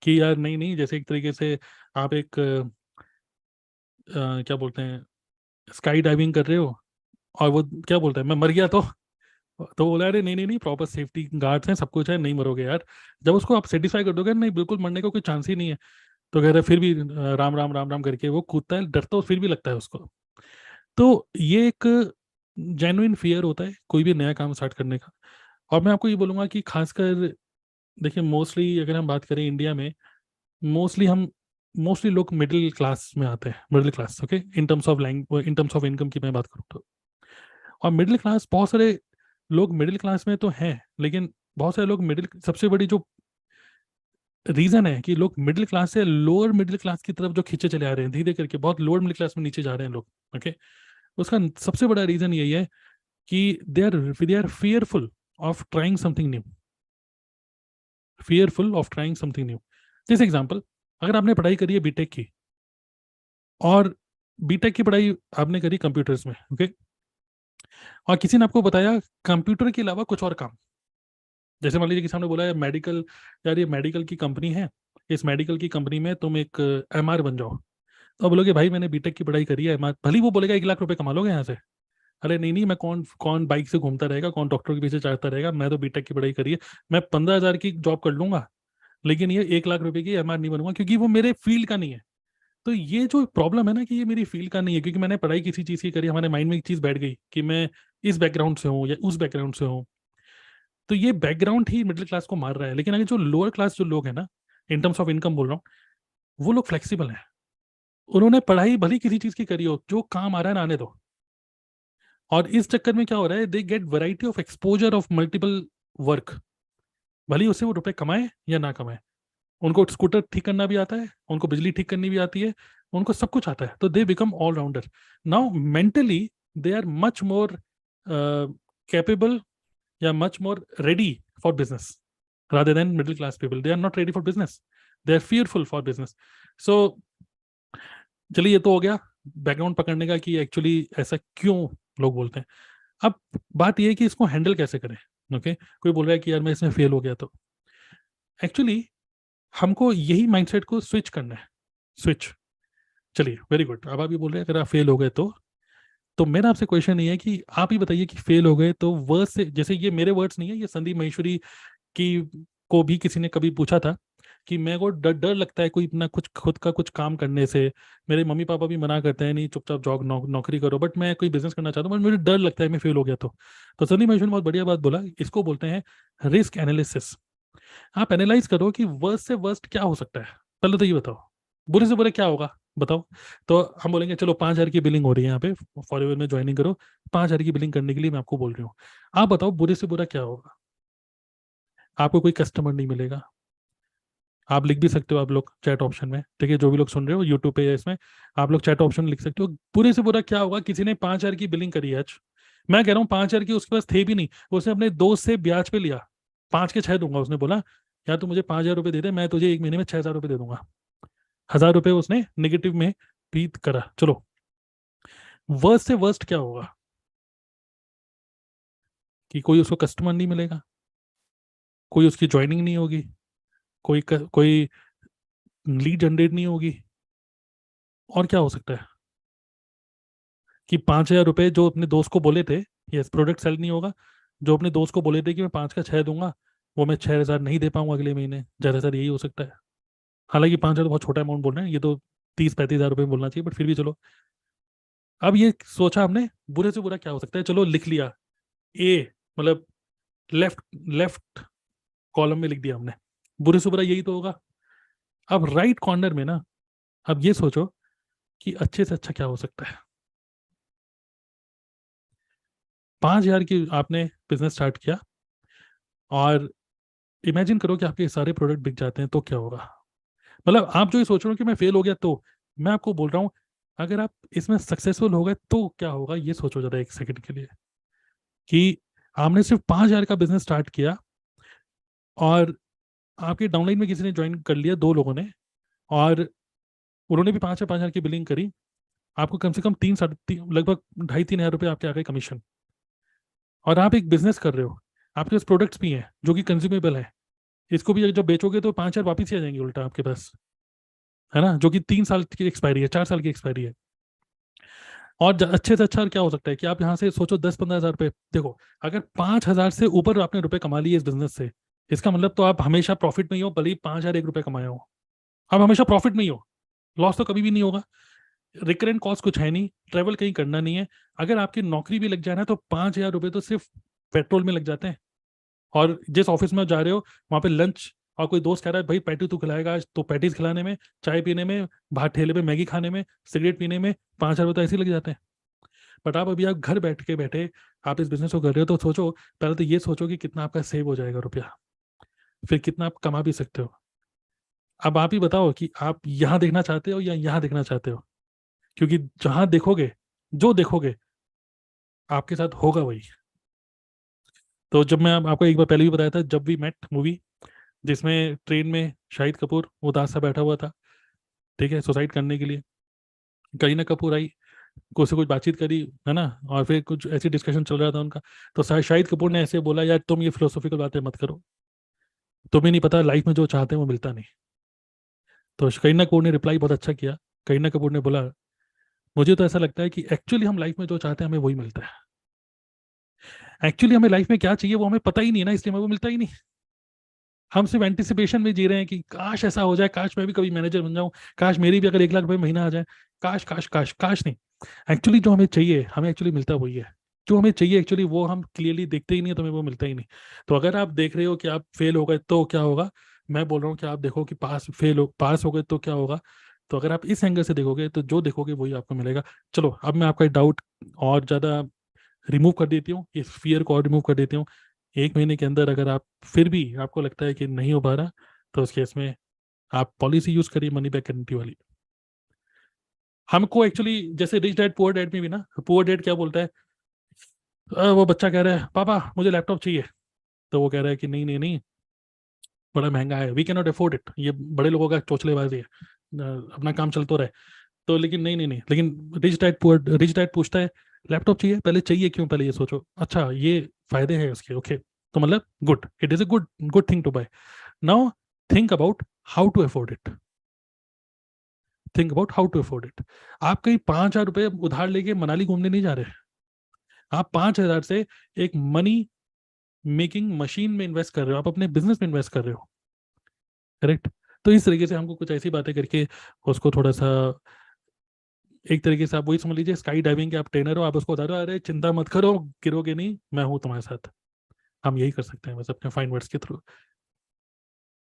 कि यार नहीं नहीं, जैसे एक तरीके से आप एक क्या बोलते हैं, स्काई डाइविंग कर रहे हो, और वो क्या बोलता है, मैं मर गया तो बोला अरे नहीं नहीं नहीं, प्रॉपर सेफ्टी गार्ड्स हैं, सब कुछ है, नहीं मरोगे यार। जब उसको आप सेटिस्फाई कर दोगे नहीं बिल्कुल मरने का कोई चांस ही नहीं है, तो कह रहे फिर भी राम राम राम राम करके वो कूदता है, डर तो फिर भी लगता है उसको। तो ये एक जेन्युइन फियर होता है कोई भी नया काम स्टार्ट करने का। और मैं आपको ये बोलूँगा कि खासकर देखिए, मोस्टली अगर हम बात करें इंडिया में, मोस्टली लोग मिडिल क्लास में आते हैं, middle class, okay, in terms of income की मैं बात करूँ तो। और मिडिल क्लास, बहुत सारे लोग मिडिल क्लास में तो हैं, लेकिन बहुत सारे लोग मिडिल, सबसे बड़ी जो रीजन है कि लोग मिडिल क्लास से लोअर मिडिल क्लास की तरफ जो खींचे चले आ रहे हैं, धीरे करके बहुत लोअर मिडिल क्लास में नीचे जा रहे हैं लोग, ओके। उसका सबसे बड़ा रीजन यही है कि they are fearful of trying something new, fearful of trying something new. जैसे एग्जांपल, अगर आपने पढ़ाई करी है बीटेक की, और बीटेक की पढ़ाई आपने करी कंप्यूटर्स में, ओके, और किसी ने आपको बताया कंप्यूटर के अलावा कुछ और काम, जैसे मान लीजिए किसी ने बोला है मेडिकल, यार ये मेडिकल की कंपनी है, इस मेडिकल की कंपनी में तुम एक एमआर बन जाओ। तो आप बोलोगे भाई मैंने बीटेक की पढ़ाई करी है, एमआर, भले ही वो बोलेगा 1 लाख रुपए कमा लोगे यहाँ से। अरे नहीं नहीं, मैं कौन कौन बाइक से घूमता रहेगा, कौन डॉक्टर के पीछे चढ़ता रहेगा, मैं तो बीटेक की पढ़ाई करी है, मैं 15,000 की जॉब कर लूंगा, लेकिन ये 1 लाख रुपए की एमआर नहीं बनूंगा, क्योंकि वो मेरे फील्ड का नहीं है। तो ये जो प्रॉब्लम है ना कि ये मेरी फील्ड का नहीं है, क्योंकि मैंने पढ़ाई किसी चीज़ की करी, हमारे माइंड में एक चीज़ बैठ गई कि मैं इस बैकग्राउंड से हूँ या उस बैकग्राउंड से हूँ। तो ये बैकग्राउंड ही मिडिल क्लास को मार रहा है। लेकिन अगर जो लोअर क्लास जो लोग हैं ना, इन टर्म्स ऑफ इनकम बोल रहा हूँ, वो लोग फ्लेक्सिबल हैं। उन्होंने पढ़ाई भली किसी चीज़ की करी हो, जो काम आ रहा है ना आने दो। और इस चक्कर में क्या हो रहा है, they get variety of exposure of multiple work, भले ही उससे वो रुपए कमाए या ना कमाए। उनको स्कूटर ठीक करना भी आता है, उनको बिजली ठीक करनी भी आती है, उनको सब कुछ आता है, तो they become all rounder. Now mentally they are much more capable या much more ready for business, rather than middle class people. They are not ready for business. They are fearful for business. So चलिए, ये तो हो गया background पकड़ने का कि actually ऐसा क्यों लोग बोलते हैं। अब बात ये है कि इसको हैंडल कैसे करें, ओके। कोई बोल रहा है कि यार मैं इसमें फेल हो गया, तो एक्चुअली हमको यही माइंडसेट को स्विच करना है, स्विच। चलिए, वेरी गुड। अब आप ये बोल रहे हैं अगर आप फेल हो गए तो मेरा आपसे क्वेश्चन ये है कि आप ही बताइए कि फेल हो गए तो वर्ड्स से, जैसे ये मेरे वर्ड्स नहीं है, ये संदीप महेश्वरी की को भी किसी ने कभी पूछा था कि मेरे को डर डर लगता है कोई अपना कुछ खुद का कुछ काम करने से। मेरे मम्मी पापा भी मना करते हैं नहीं चुपचाप जॉब नौकरी करो, बट मैं कोई बिजनेस करना चाहता हूँ, बट मुझे डर लगता है मैं फेल हो गया तो संदीप महेश्वरी ने बहुत बढ़िया बात बोला, इसको बोलते हैं रिस्क एनालिसिस। आप एनालाइज करो कि वर्स्ट से वर्स्ट क्या हो सकता है। पहले तो ये बताओ, बुरे से बुरे क्या होगा बताओ। तो हम बोलेंगे चलो 5,000 की बिलिंग हो रही है यहाँ पे, फॉरएवर में ज्वाइनिंग करो, 5,000 की बिलिंग करने के लिए मैं आपको बोल रही हूँ। आप बताओ बुरे से बुरा क्या होगा। आपको कोई कस्टमर नहीं मिलेगा। आप लिख भी सकते हो, आप लोग चैट ऑप्शन में, ठीक है, जो भी लोग सुन रहे हो यूट्यूब पे या इसमें, आप लोग चैट ऑप्शन में लिख सकते हो बुरे से बुरा क्या होगा। किसी ने 5,000 की बिलिंग करी है आज, मैं कह रहा हूँ 5,000 की उसके पास थे भी नहीं, उसने अपने दोस्त से ब्याज पे लिया, 5 के 6 दूंगा, उसने बोला यार तू मुझे 5,000 रुपये दे दे, मैं तुझे 1 महीने में 6,000 रुपये दे दूंगा। 1,000 रुपये उसने निगेटिव में बीत करा। चलो, वर्स्ट से वर्स्ट क्या होगा कि कोई उसको कस्टमर नहीं मिलेगा, कोई उसकी ज्वाइनिंग नहीं होगी, कोई लीड जनरेट नहीं होगी। और क्या हो सकता है कि 5,000 रुपये जो अपने दोस्त को बोले थे, यस, प्रोडक्ट सेल नहीं होगा। जो अपने दोस्त को बोले थे कि मैं 5 का 6 दूंगा, वो मैं 6,000 नहीं दे पाऊंगा अगले महीने, ज़्यादातर यही हो सकता है। हालांकि 5,000 तो बहुत छोटा अमाउंट बोल रहे हैं, ये तो 30-35 हज़ार रुपये बोलना चाहिए, बट फिर भी चलो। अब ये सोचा हमने बुरे से बुरा क्या हो सकता है, चलो लिख लिया, ए मतलब लेफ्ट लेफ्ट कॉलम में लिख दिया हमने, बुरे से बुरा यही तो होगा। अब राइट कॉर्नर में ना, अब ये सोचो कि अच्छे से अच्छा क्या हो सकता है। 5,000 की आपने बिजनेस स्टार्ट किया, और इमेजिन करो कि आपके सारे प्रोडक्ट बिक जाते हैं, तो क्या होगा। मतलब आप जो ये सोच रहे हो कि मैं फेल हो गया, तो मैं आपको बोल रहा हूँ अगर आप इसमें सक्सेसफुल हो गए तो क्या होगा, ये सोचो जरा 1 सेकंड के लिए कि आपने सिर्फ 5,000 का बिजनेस स्टार्ट किया, और आपके डाउनलाइन में किसी ने ज्वाइन कर लिया, 2 लोगों ने, और उन्होंने भी 5,000 की बिलिंग करी, आपको कम से कम 3 लगभग 2,500-3,000 रुपये आपके आ गए कमीशन। और आप एक बिजनेस कर रहे हो, आपके पास प्रोडक्ट्स भी हैं जो कि कंज्यूमेबल है, इसको भी जब बेचोगे तो 5,000 वापिस ही आ जाएंगे उल्टा आपके पास, है ना, जो कि 3 साल की एक्सपायरी है, 4 साल की एक्सपायरी है। और अच्छे से अच्छा क्या हो सकता है कि आप यहाँ से सोचो 10-15 हज़ार रुपये, देखो अगर 5,000 से ऊपर आपने रुपए कमा लिए इस बिजनेस से, इसका मतलब तो आप हमेशा प्रॉफिट में ही हो, भले ही 5,001 रुपये कमाए हो, आप हमेशा प्रॉफिट में ही हो, लॉस तो कभी भी नहीं होगा। रिकरेंट कॉस्ट कुछ है नहीं, ट्रेवल कहीं करना नहीं है। अगर आपकी नौकरी भी लग जाए ना तो 5,000 रुपये तो सिर्फ पेट्रोल में लग जाते हैं। और जिस ऑफिस में जा रहे हो वहाँ पे लंच, और कोई दोस्त कह रहा है भाई पैटी तू खिलाएगा आज, तो पैटीज खिलाने में, चाय पीने में, बाहर ठेले पे मैगी खाने में, सिगरेट पीने में 5,000 रुपये तो ऐसे ही लग जाते हैं। बट आप अभी आप घर बैठे आप इस बिजनेस को कर रहे हो, तो सोचो पहले तो ये सोचो कि कितना आपका सेव हो जाएगा रुपया, फिर कितना आप कमा भी सकते हो। अब आप ही बताओ कि आप यहाँ देखना चाहते हो या यहाँ देखना चाहते हो, क्योंकि जहां देखोगे, जो देखोगे आपके साथ होगा वही। तो जब मैं आपको एक बार पहले भी बताया था, जब वी मेट मूवी, जिसमें ट्रेन में शाहिद कपूर उदास सा बैठा हुआ था, ठीक है, सुसाइड करने के लिए, करीना कपूर आई, उससे कुछ बातचीत करी, है ना, और फिर कुछ ऐसी डिस्कशन चल रहा था उनका, तो शाहिद कपूर ने ऐसे बोला, यार तुम ये फिलोसॉफिकल बातें मत करो, तुम्हें नहीं पता लाइफ में जो चाहते हैं वो मिलता नहीं। तो करीना कपूर ने रिप्लाई बहुत अच्छा किया। करीना कपूर ने बोला, मुझे तो ऐसा लगता है कि एक्चुअली हम लाइफ में जो चाहते हैं हमें वही मिलता है। एक्चुअली हमें लाइफ में क्या चाहिए वो हमें पता ही नहीं ना, इसलिए हमें वो मिलता ही नहीं। हम सिर्फ एंटिसिपेशन में जी रहे हैं कि काश ऐसा हो जाए, काश मैं भी कभी मैनेजर बन जाऊं, काश मेरी भी अगर 1 लाख रुपए महीना आ जाए, काश काश काश काश नहीं। एक्चुअली जो हमें चाहिए हमें एक्चुअली मिलता वही है। जो हमें चाहिए एक्चुअली वो हम क्लियरली देखते ही नहीं है, तो हमें वो मिलता ही नहीं। तो अगर आप देख रहे हो कि आप फेल हो गए तो क्या होगा, मैं बोल रहा हूँ कि आप देखो कि पास हो गए तो क्या होगा। तो अगर आप इस एंगल से देखोगे तो जो देखोगे वही आपको मिलेगा। चलो अब मैं आपका डाउट और ज़्यादा रिमूव कर देती हूँ, इस फियर को और रिमूव कर देती हूँ। 1 महीने के अंदर अगर आप फिर भी आपको लगता है कि नहीं हो पा रहा, तो उस केस में आप पॉलिसी यूज करिए मनी बैक गारंटी वाली। हमको एक्चुअली जैसे रिच डैड पुअर डैड में भी ना, पुअर डैड क्या बोलता है, वो बच्चा कह रहा है पापा मुझे लैपटॉप चाहिए, तो वो कह रहा है कि नहीं नहीं नहीं, बड़ा महंगा है, we can not afford it, ये बड़े लोगों का चोचलेबाजी है, अपना काम चल तो रहे। तो लेकिन नहीं नहीं नहीं, लेकिन रिच डैड पूछता है लैपटॉप चाहिए, पहले चाहिए क्यों, पहले ये सोचो, अच्छा ये फायदे हैं उसके, ओके, तो मतलब good, it is a good good thing to buy. Now think about how to afford it, think about how to afford it. आप कहीं 5,000 रुपये उधार लेके मनाली घूमने नहीं जा रहे, आप 5,000 से एक मनी मेकिंग मशीन में इन्वेस्ट कर रहे हो, आप अपने बिजनेस में इन्वेस्ट कर रहे हो, करेक्ट। तो इस तरीके से हमको कुछ ऐसी बातें करके उसको थोड़ा सा, एक तरीके से आप वही समझ लीजिए स्काई डाइविंग के आप ट्रेनर हो, आप उसको बता रहे हो अरे चिंता मत करो, गिरोगे नहीं, मैं हूँ तुम्हारे साथ। हम यही कर सकते हैं बस अपने फाइन वर्ड्स के थ्रू।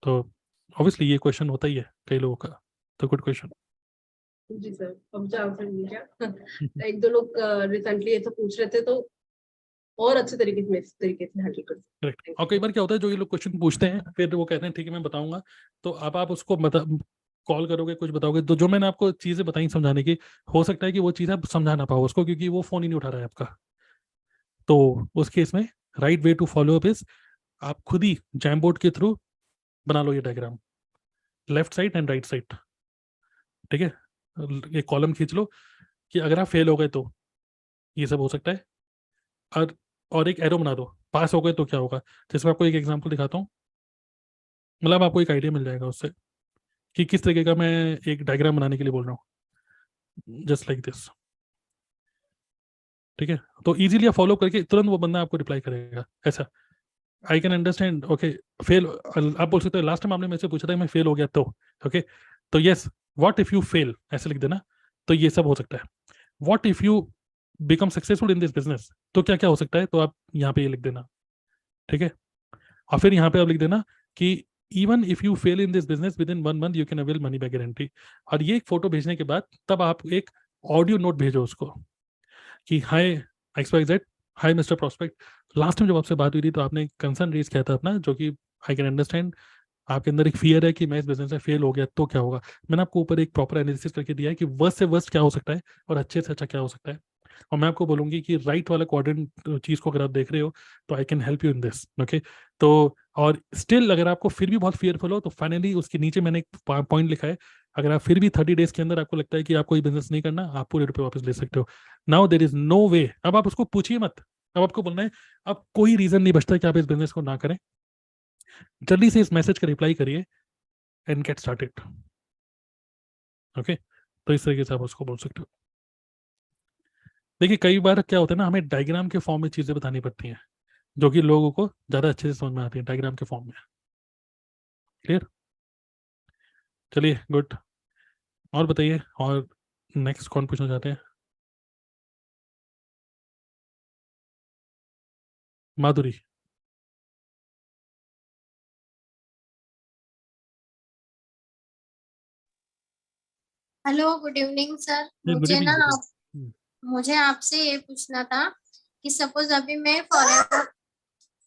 तो ऑब्वियसली ये क्वेश्चन होता ही है कई लोगों का, तो गुड क्वेश्चन। जी सर, अब मुझे आंसर मिल गया। 1-2 लोग रिसेंटली ये तो पूछ रहे थे, तो और अच्छे तरीके से मैं इस तरीके से हैंडल कर सकती करेक्ट। और कई बार क्या होता है, जो ये लोग क्वेश्चन पूछते हैं फिर वो कहते हैं ठीक है मैं बताऊंगा, तो अब आप उसको कॉल करोगे कुछ बताओगे, तो जो मैंने आपको चीजें बताई समझाने की, हो सकता है कि वो चीज़ आप समझा ना पाओ उसको, क्योंकि वो फोन ही नहीं उठा रहा है आपका। तो उस केस में right way to follow up is, आप खुद ही जैमबोर्ड के थ्रू बना लो ये diagram, left side and right side, ठीक है, एक कॉलम खींच लो कि अगर आप फेल हो गए तो ये सब हो सकता है, और और एक एरो बना दो, पास हो गए तो क्या होगा। जैसे मैं आपको एक एग्जांपल दिखाता हूँ, मतलब आपको एक आइडिया मिल जाएगा उससे कि किस तरीके का मैं एक डायग्राम बनाने के लिए बोल रहा हूँ, जस्ट लाइक दिस, ठीक है। तो इजीली आप फॉलो करके तुरंत वो बंदा आपको रिप्लाई करेगा ऐसा, I can understand, okay fail, आप बोल सकते हो लास्ट टाइम आपने मेरे से पूछा था मैं फेल हो गया तो, ओके, तो yes what if you fail ऐसे लिख देना, तो ये सब हो सकता है। What if you become successful in this business, तो क्या क्या हो सकता है, तो आप यहाँ पे ये लिख देना, ठीक है। और फिर यहाँ पे आप लिख देना कि even if you fail in this business with in 1 month you can avail money back guarantee. और ये एक फोटो भेजने के बाद तब आप एक ऑडियो नोट भेजो उसको कि हाय XYZ, हाय मिस्टर प्रॉस्पेक्ट, लास्ट टाइम जब आपसे बात हुई थी तो आपने कंसर्न रेज किया था अपना, जो कि आई कैन अंडरस्टैंड, आपके अंदर एक फियर है कि मैं इस बिजनेस में फेल हो गया तो क्या होगा। मैंने आपको ऊपर एक प्रॉपर एनालिसिस करके दिया है कि वर्स्ट से वर्स्ट क्या हो सकता है और अच्छे से अच्छा क्या हो सकता है। और मैं आपको बोलूंगी कि राइट वाला क्वाड्रेंट चीज को अगर आप देख रहे हो तो I can help you in this, okay. तो और स्टिल अगर आपको फिर भी बहुत फियरफुल हो तो फाइनली उसके नीचे मैंने एक पॉइंट लिखा है, अगर आप फिर भी 30 डेज के अंदर आपको लगता है कि आपको ये बिजनेस नहीं करना, आप पूरे रुपए वापस ले सकते हो। नाउ देयर इज नो वे, अब आप उसको पूछिए मत, अब आपको बोलना है, अब कोई रीजन नहीं बचता कि आप इस बिजनेस को ना करें। जल्दी से इस मैसेज का रिप्लाई करिए एंड गेट स्टार्टेड। ओके, तो इस तरीके से आप उसको बोल सकते हो। देखिए कई बार क्या होता है ना, हमें डायग्राम के फॉर्म में चीजें बतानी पड़ती हैं जो कि लोगों को ज्यादा अच्छे से समझ में आती है डायग्राम के फॉर्म में। क्लियर? चलिए गुड, और बताइए, और नेक्स्ट कौन पूछना चाहते हैं? Madhuri. Hello, good evening sir. Good मुझे ना इवनिंग। मुझे आपसे ये पूछना था कि सपोज अभी मैं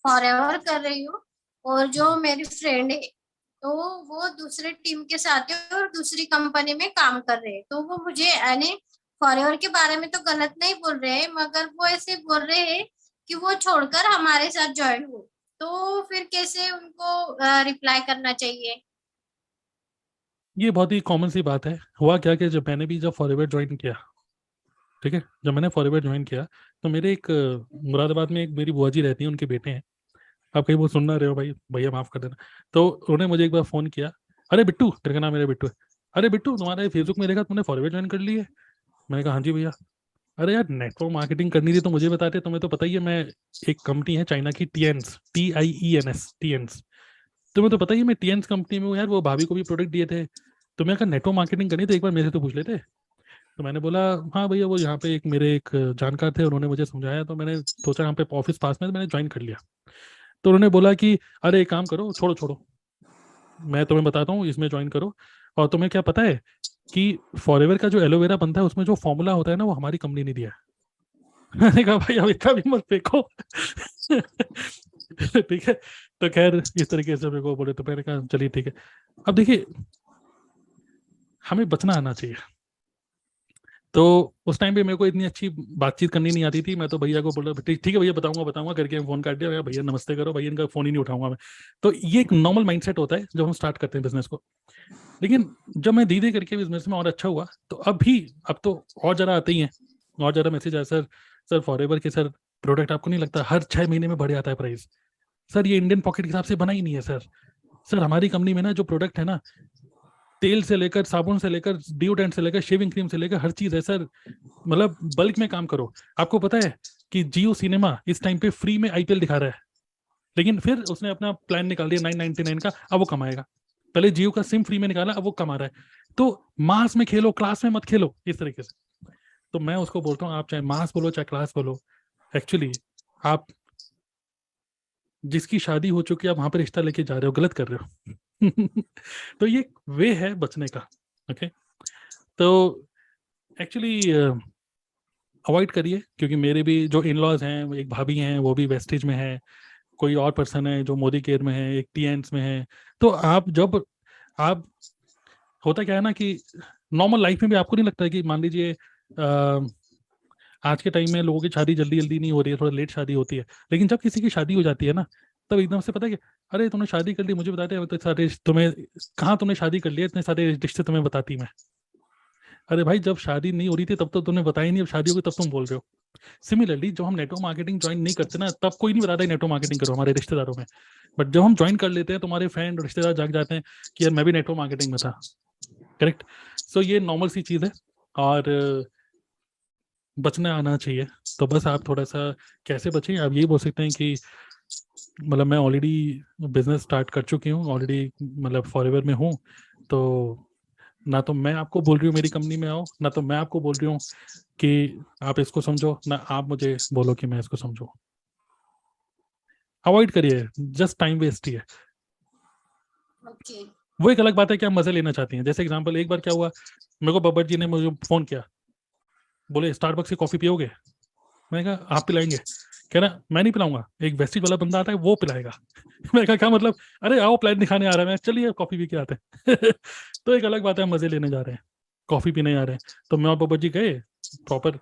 फॉरएवर कर रही हूँ और जो मेरी फ्रेंड है तो वो दूसरे टीम के साथ है और दूसरी कंपनी में काम कर रहे हैं, तो वो मुझे यानी फॉरएवर के बारे में तो गलत नहीं बोल रहे हैं, मगर वो ऐसे बोल रहे हैं कि वो छोड़कर हमारे साथ ज्वाइन हो, तो फिर कैसे उनको रिप्लाई करना चाहिए? ये बहुत ही कॉमन सी बात है। हुआ क्या कि जब मैंने भी जब फॉरएवर ज्वाइन किया, ठीक है, जब मैंने फॉरएवर ज्वाइन किया तो मेरे एक मुरादाबाद में एक मेरी बुआ जी रहती हैं, उनके बेटे हैं। आप कहीं वो सुन ना रहे हो भाई, भैया माफ कर देना। तो उन्होंने मुझे एक बार फोन किया, अरे बिट्टू, तेरे का नाम मेरा बिट्टू है, अरे बिट्टू तुम्हारे फेसबुक में देखा तुमने फॉरएवर ज्वाइन कर ली है। मैंने कहा हाँ जी भैया। अरे यार नेटवर्क मार्केटिंग करनी थी तो मुझे बताते, तुम्हें तो पता ही है, मैं एक कंपनी है चाइना की टीएंस, TIENS, टीएंस, तुम्हें तो पता ही है मैं टीएंस कंपनी में हूँ यार, वो भाभी को भी प्रोडक्ट दिए थे, तुम्हें अगर नेटवर्क मार्केटिंग करनी तो एक बार मेरे से तो पूछ लेते। तो मैंने बोला हाँ भैया, वो यहाँ पे एक मेरे एक जानकार थे, उन्होंने मुझे समझाया, तो मैंने सोचा यहाँ पे ऑफिस पास में, तो मैंने ज्वाइन कर लिया। तो उन्होंने बोला कि अरे एक काम करो, छोड़ो छोड़ो, मैं तुम्हें बताता हूँ, इसमें ज्वाइन करो। और तुम्हें क्या पता है कि फॉरएवर का जो एलोवेरा बनता है उसमें जो फॉर्मूला होता है ना, वो हमारी कंपनी ने दिया है। मैंने कहा भाई अब इतना भी मत फेंको। ठीक है, तो खैर इस तरीके से मेरे को बोले, तो मैंने कहा चलिए ठीक है। अब देखिए हमें बचना आना चाहिए। तो उस टाइम पे मेरे को इतनी अच्छी बातचीत करनी नहीं आती थी, मैं तो भैया को बोला ठीक है भैया बताऊंगा बताऊंगा करके फोन काट दिया, भैया नमस्ते करो, भैया इनका फोन ही नहीं उठाऊंगा मैं। तो ये एक नॉर्मल माइंडसेट होता है जब हम स्टार्ट करते हैं बिजनेस को। लेकिन जब मैं धीरे करके बिजनेस में और अच्छा हुआ तो अब तो और ज़्यादा आते ही हैं, और ज़्यादा मैसेज आया, सर सर फॉरएवर के सर प्रोडक्ट आपको नहीं लगता हर 6 महीने में बढ़ जाता है प्राइस? सर ये इंडियन पॉकेट के हिसाब से बना ही नहीं है सर। सर हमारी कंपनी में ना जो प्रोडक्ट है ना, तेल से लेकर साबुन से लेकर डिओड्रेंट से लेकर शेविंग क्रीम से लेकर हर चीज है सर, मतलब बल्क में काम करो। आपको पता है कि जियो सिनेमा इस टाइम पे फ्री में IPL दिखा रहा है, लेकिन फिर उसने अपना प्लान निकाल दिया 999 का, अब वो कमाएगा। पहले जियो का सिम फ्री में निकाला, अब वो कमा रहा है। तो मास में खेलो, क्लास में मत खेलो, इस तरीके से। तो मैं उसको बोलता हूँ, आप चाहे मास बोलो चाहे क्लास बोलो, एक्चुअली आप जिसकी शादी हो चुकी है आप वहां पर रिश्ता लेके जा रहे हो, गलत कर रहे हो। तो ये वे है बचने का। ओके, तो एक्चुअली अवॉइड करिए, क्योंकि मेरे भी जो इन लॉज हैं, एक भाभी हैं वो भी वेस्टेज में है, कोई और पर्सन है जो मोदी केयर में है, एक टीएंस में है। तो आप होता क्या है ना कि नॉर्मल लाइफ में भी आपको नहीं लगता है कि मान लीजिए आज के टाइम में लोगों की शादी जल्दी जल्दी नहीं हो रही है, थोड़ा लेट शादी होती है, लेकिन जब किसी की शादी हो जाती है ना, तब एकदम से पता है कि अरे तुमने शादी कर ली, मुझे बताते हैं तो सारे तुम्हें, कहाँ तुमने शादी कर लिया, इतने सारे रिश्ते तुम्हें बताती मैं। अरे भाई जब शादी नहीं हो रही थी तब तो तुमने बताया नहीं, अब शादी हो गई तब तुम बोल रहे हो। सिमिलरली जब हम नेटवर्क मार्केटिंग ज्वाइन नहीं करते ना, तब कोई नहीं बताता नेटवर्क मार्केटिंग करो हमारे रिश्तेदारों में। बट जब हम ज्वाइन कर लेते हैं तो हमारे फ्रेंड और रिश्तेदार जाग जाते हैं कि यार मैं भी नेटवर्क मार्केटिंग में था। करेक्ट। सो ये नॉर्मल सी चीज़ है और बचना आना चाहिए। तो बस आप थोड़ा सा कैसे बचें, आप यही बोल सकते हैं कि मतलब मैं ऑलरेडी बिजनेस स्टार्ट कर चुकी हूँ ऑलरेडी, मतलब फॉरएवर में हूँ। तो ना तो मैं आपको बोल रही हूँ मेरी कंपनी में आओ, ना तो मैं आपको बोल रही हूँ कि आप इसको समझो, ना आप मुझे बोलो कि मैं इसको समझो। अवॉइड करिए, जस्ट टाइम वेस्ट ही है। ओके। वो एक अलग बात है कि आप मजे लेना चाहती हैं। जैसे एग्जांपल, एक बार क्या हुआ, मेरे को बब्बर जी ने मुझे फोन किया, बोले स्टारबक्स से कॉफी पियोगे? मैंने कहा आप पिलाएंगे? कह रहा मैं नहीं पिलाऊंगा, एक वेस्टिज वाला बंदा आता है वो पिलाएगा। मैंने कहा क्या मतलब? अरे आओ प्लान दिखाने आ रहा है मैं, चलिए कॉफी पी के आते हैं। तो एक अलग बात है, मजे लेने जा रहे हैं, कॉफी पीने जा रहे हैं। तो मैं और बब्बर जी गए प्रॉपर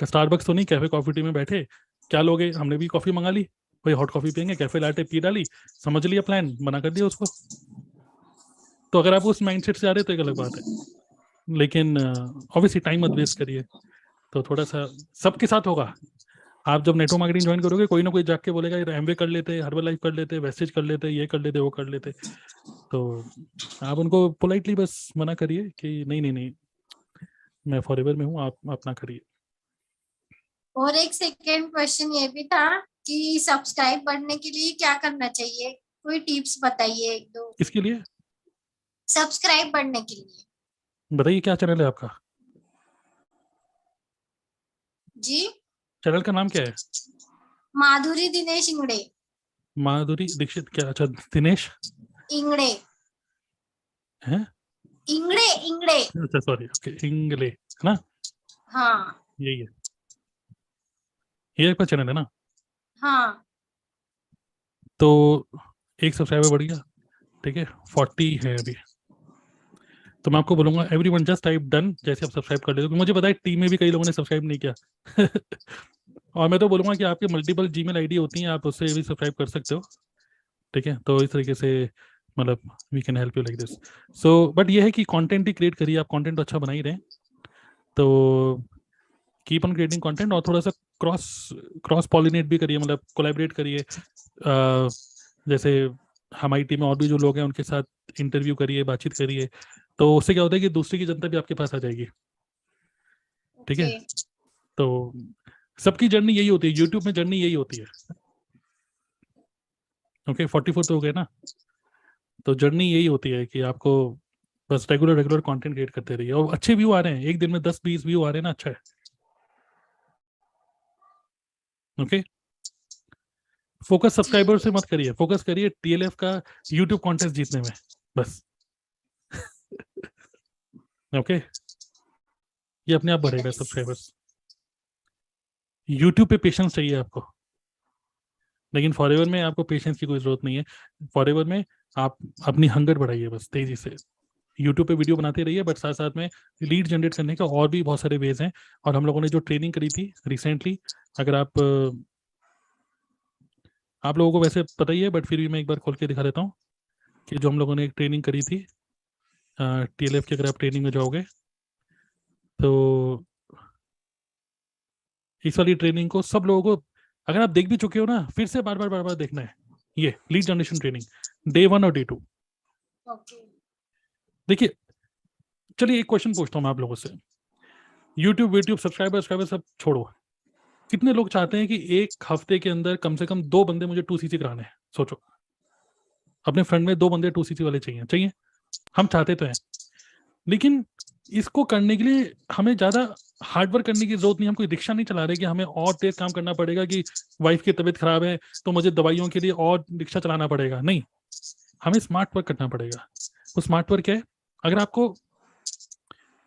स्टारबक्स तो नहीं, कैफे कॉफी टी में बैठे, क्या लोगे, हमने भी कॉफी मंगा ली। भाई हॉट कॉफी पियेंगे, कैफे लाटे पी डाली, समझ लिया प्लान, मना कर दिया उसको। तो अगर आप उस माइंडसेट से आ रहे हो तो एक अलग बात है, लेकिन ऑब्वियसली टाइम मत वेस्ट करिए। तो थोड़ा सा सबके साथ होगा। आप जब नेटवर्क मार्केटिंग ज्वाइन करोगे, कोई ना कोई जाके बोलेगा यार एमवे कर लेते, हर्बल लाइफ कर लेते, वेस्टेज कर लेते, ये कर लेते, वो कर लेते। तो आप उनको पोलाइटली बस मना करिए कि नहीं नहीं नहीं, मैं फॉरएवर में हूँ, आप अपना करिए। और एक सेकेंड क्वेश्चन ये भी था कि सब्सक्राइब बढ़ने के लिए क्या करना चाहिए, कोई टिप्स बताइए एक दो। इसके लिए सब्सक्राइब बढ़ने के लिए बताइए क्या चैनल है आपका? जी, चैनल का नाम क्या है? माधुरी दिनेश इंगड़े। माधुरी दीक्षित क्या? अच्छा, दिनेश इंगड़े है? इंगड़े इंगड़े अच्छा सॉरी, ओके, इंगले है ना, हाँ यही है, ये आपका चैनल है ना? हाँ। तो एक सब्सक्राइबर बढ़ गया, ठीक है, 40 है अभी। तो मैं आपको बोलूंगा एवरीवन जस्ट टाइप डन, जैसे आप सब्सक्राइब कर लेते हो, क्योंकि मुझे पता है टीम में भी कई लोगों ने सब्सक्राइब नहीं किया। और मैं तो बोलूंगा कि आपके मल्टीपल जीमेल आईडी होती हैं, आप उससे भी सब्सक्राइब कर सकते हो, ठीक है। तो इस तरीके से मतलब we can help you like this. So but ये है कि कंटेंट ही क्रिएट करिए, आप कंटेंट तो अच्छा बना ही रहे हैं, तो कीप ऑन क्रिएटिंग कंटेंट, और थोड़ा सा क्रॉस क्रॉस पॉलिनेट भी करिए, मतलब कोलैबोरेट करिए। जैसे हमारी टीम में और भी जो लोग हैं उनके साथ इंटरव्यू करिए, बातचीत करिए, तो उससे क्या होता है कि दूसरी की जनता भी आपके पास आ जाएगी, ठीक है। ओके। तो सबकी जर्नी यही होती है, यूट्यूब में जर्नी यही होती है। ओके 44 तो हो गए ना, तो जर्नी यही होती है कि आपको बस रेगुलर रेगुलर कंटेंट क्रिएट करते रहिए, और अच्छे व्यू आ रहे हैं, एक दिन में 10-20 व्यू आ रहे हैं ना, अच्छा है। ओके, फोकस सब्सक्राइबर से मत करिए, फोकस करिए टीएलएफ का यूट्यूब कॉन्टेस्ट जीतने में, बस। ओके, ये अपने आप बढ़ेगा सब्सक्राइबर्स। यूट्यूब पे पेशेंस चाहिए आपको, लेकिन फॉरएवर में आपको पेशेंस की कोई जरूरत नहीं है। फॉरएवर में आप अपनी हंगर बढ़ाइए बस तेजी से, यूट्यूब पे वीडियो बनाते रहिए, बट साथ साथ में लीड जनरेट करने का और भी बहुत सारे वेज हैं। और हम लोगों ने जो ट्रेनिंग करी थी रिसेंटली, अगर आप लोगों को वैसे पता ही है, बट फिर भी मैं एक बार खोल के दिखा देता हूँ कि जो हम लोगों ने एक ट्रेनिंग करी थी टीएलएफ की, अगर आप ट्रेनिंग में जाओगे तो इस वाली ट्रेनिंग को सब लोगों को, अगर आप देख भी चुके हो ना, फिर से बार बार देखना है। ये लीड जनरेशन ट्रेनिंग डे 1 और डे 2। ओके। देखिए, चलिए एक क्वेश्चन पूछता हूँ मैं आप लोगों से, यूट्यूब सब्सक्राइबर सब छोड़ो, कितने लोग चाहते हैं कि एक हफ्ते के अंदर कम से कम 2 बंदे मुझे 2cc कराने हैं? सोचो, अपने फ्रेंड में 2 बंदे 2cc वाले चाहिए। हम चाहते तो हैं, लेकिन इसको करने के लिए हमें ज्यादा हार्डवर्क करने की जरूरत नहीं। हम कोई रिक्शा नहीं चला रहे कि हमें और तेज काम करना पड़ेगा, कि वाइफ की तबीयत खराब है तो मुझे दवाइयों के लिए और रिक्शा चलाना पड़ेगा, नहीं। हमें स्मार्ट वर्क करना पड़ेगा। वो स्मार्ट वर्क है, अगर आपको,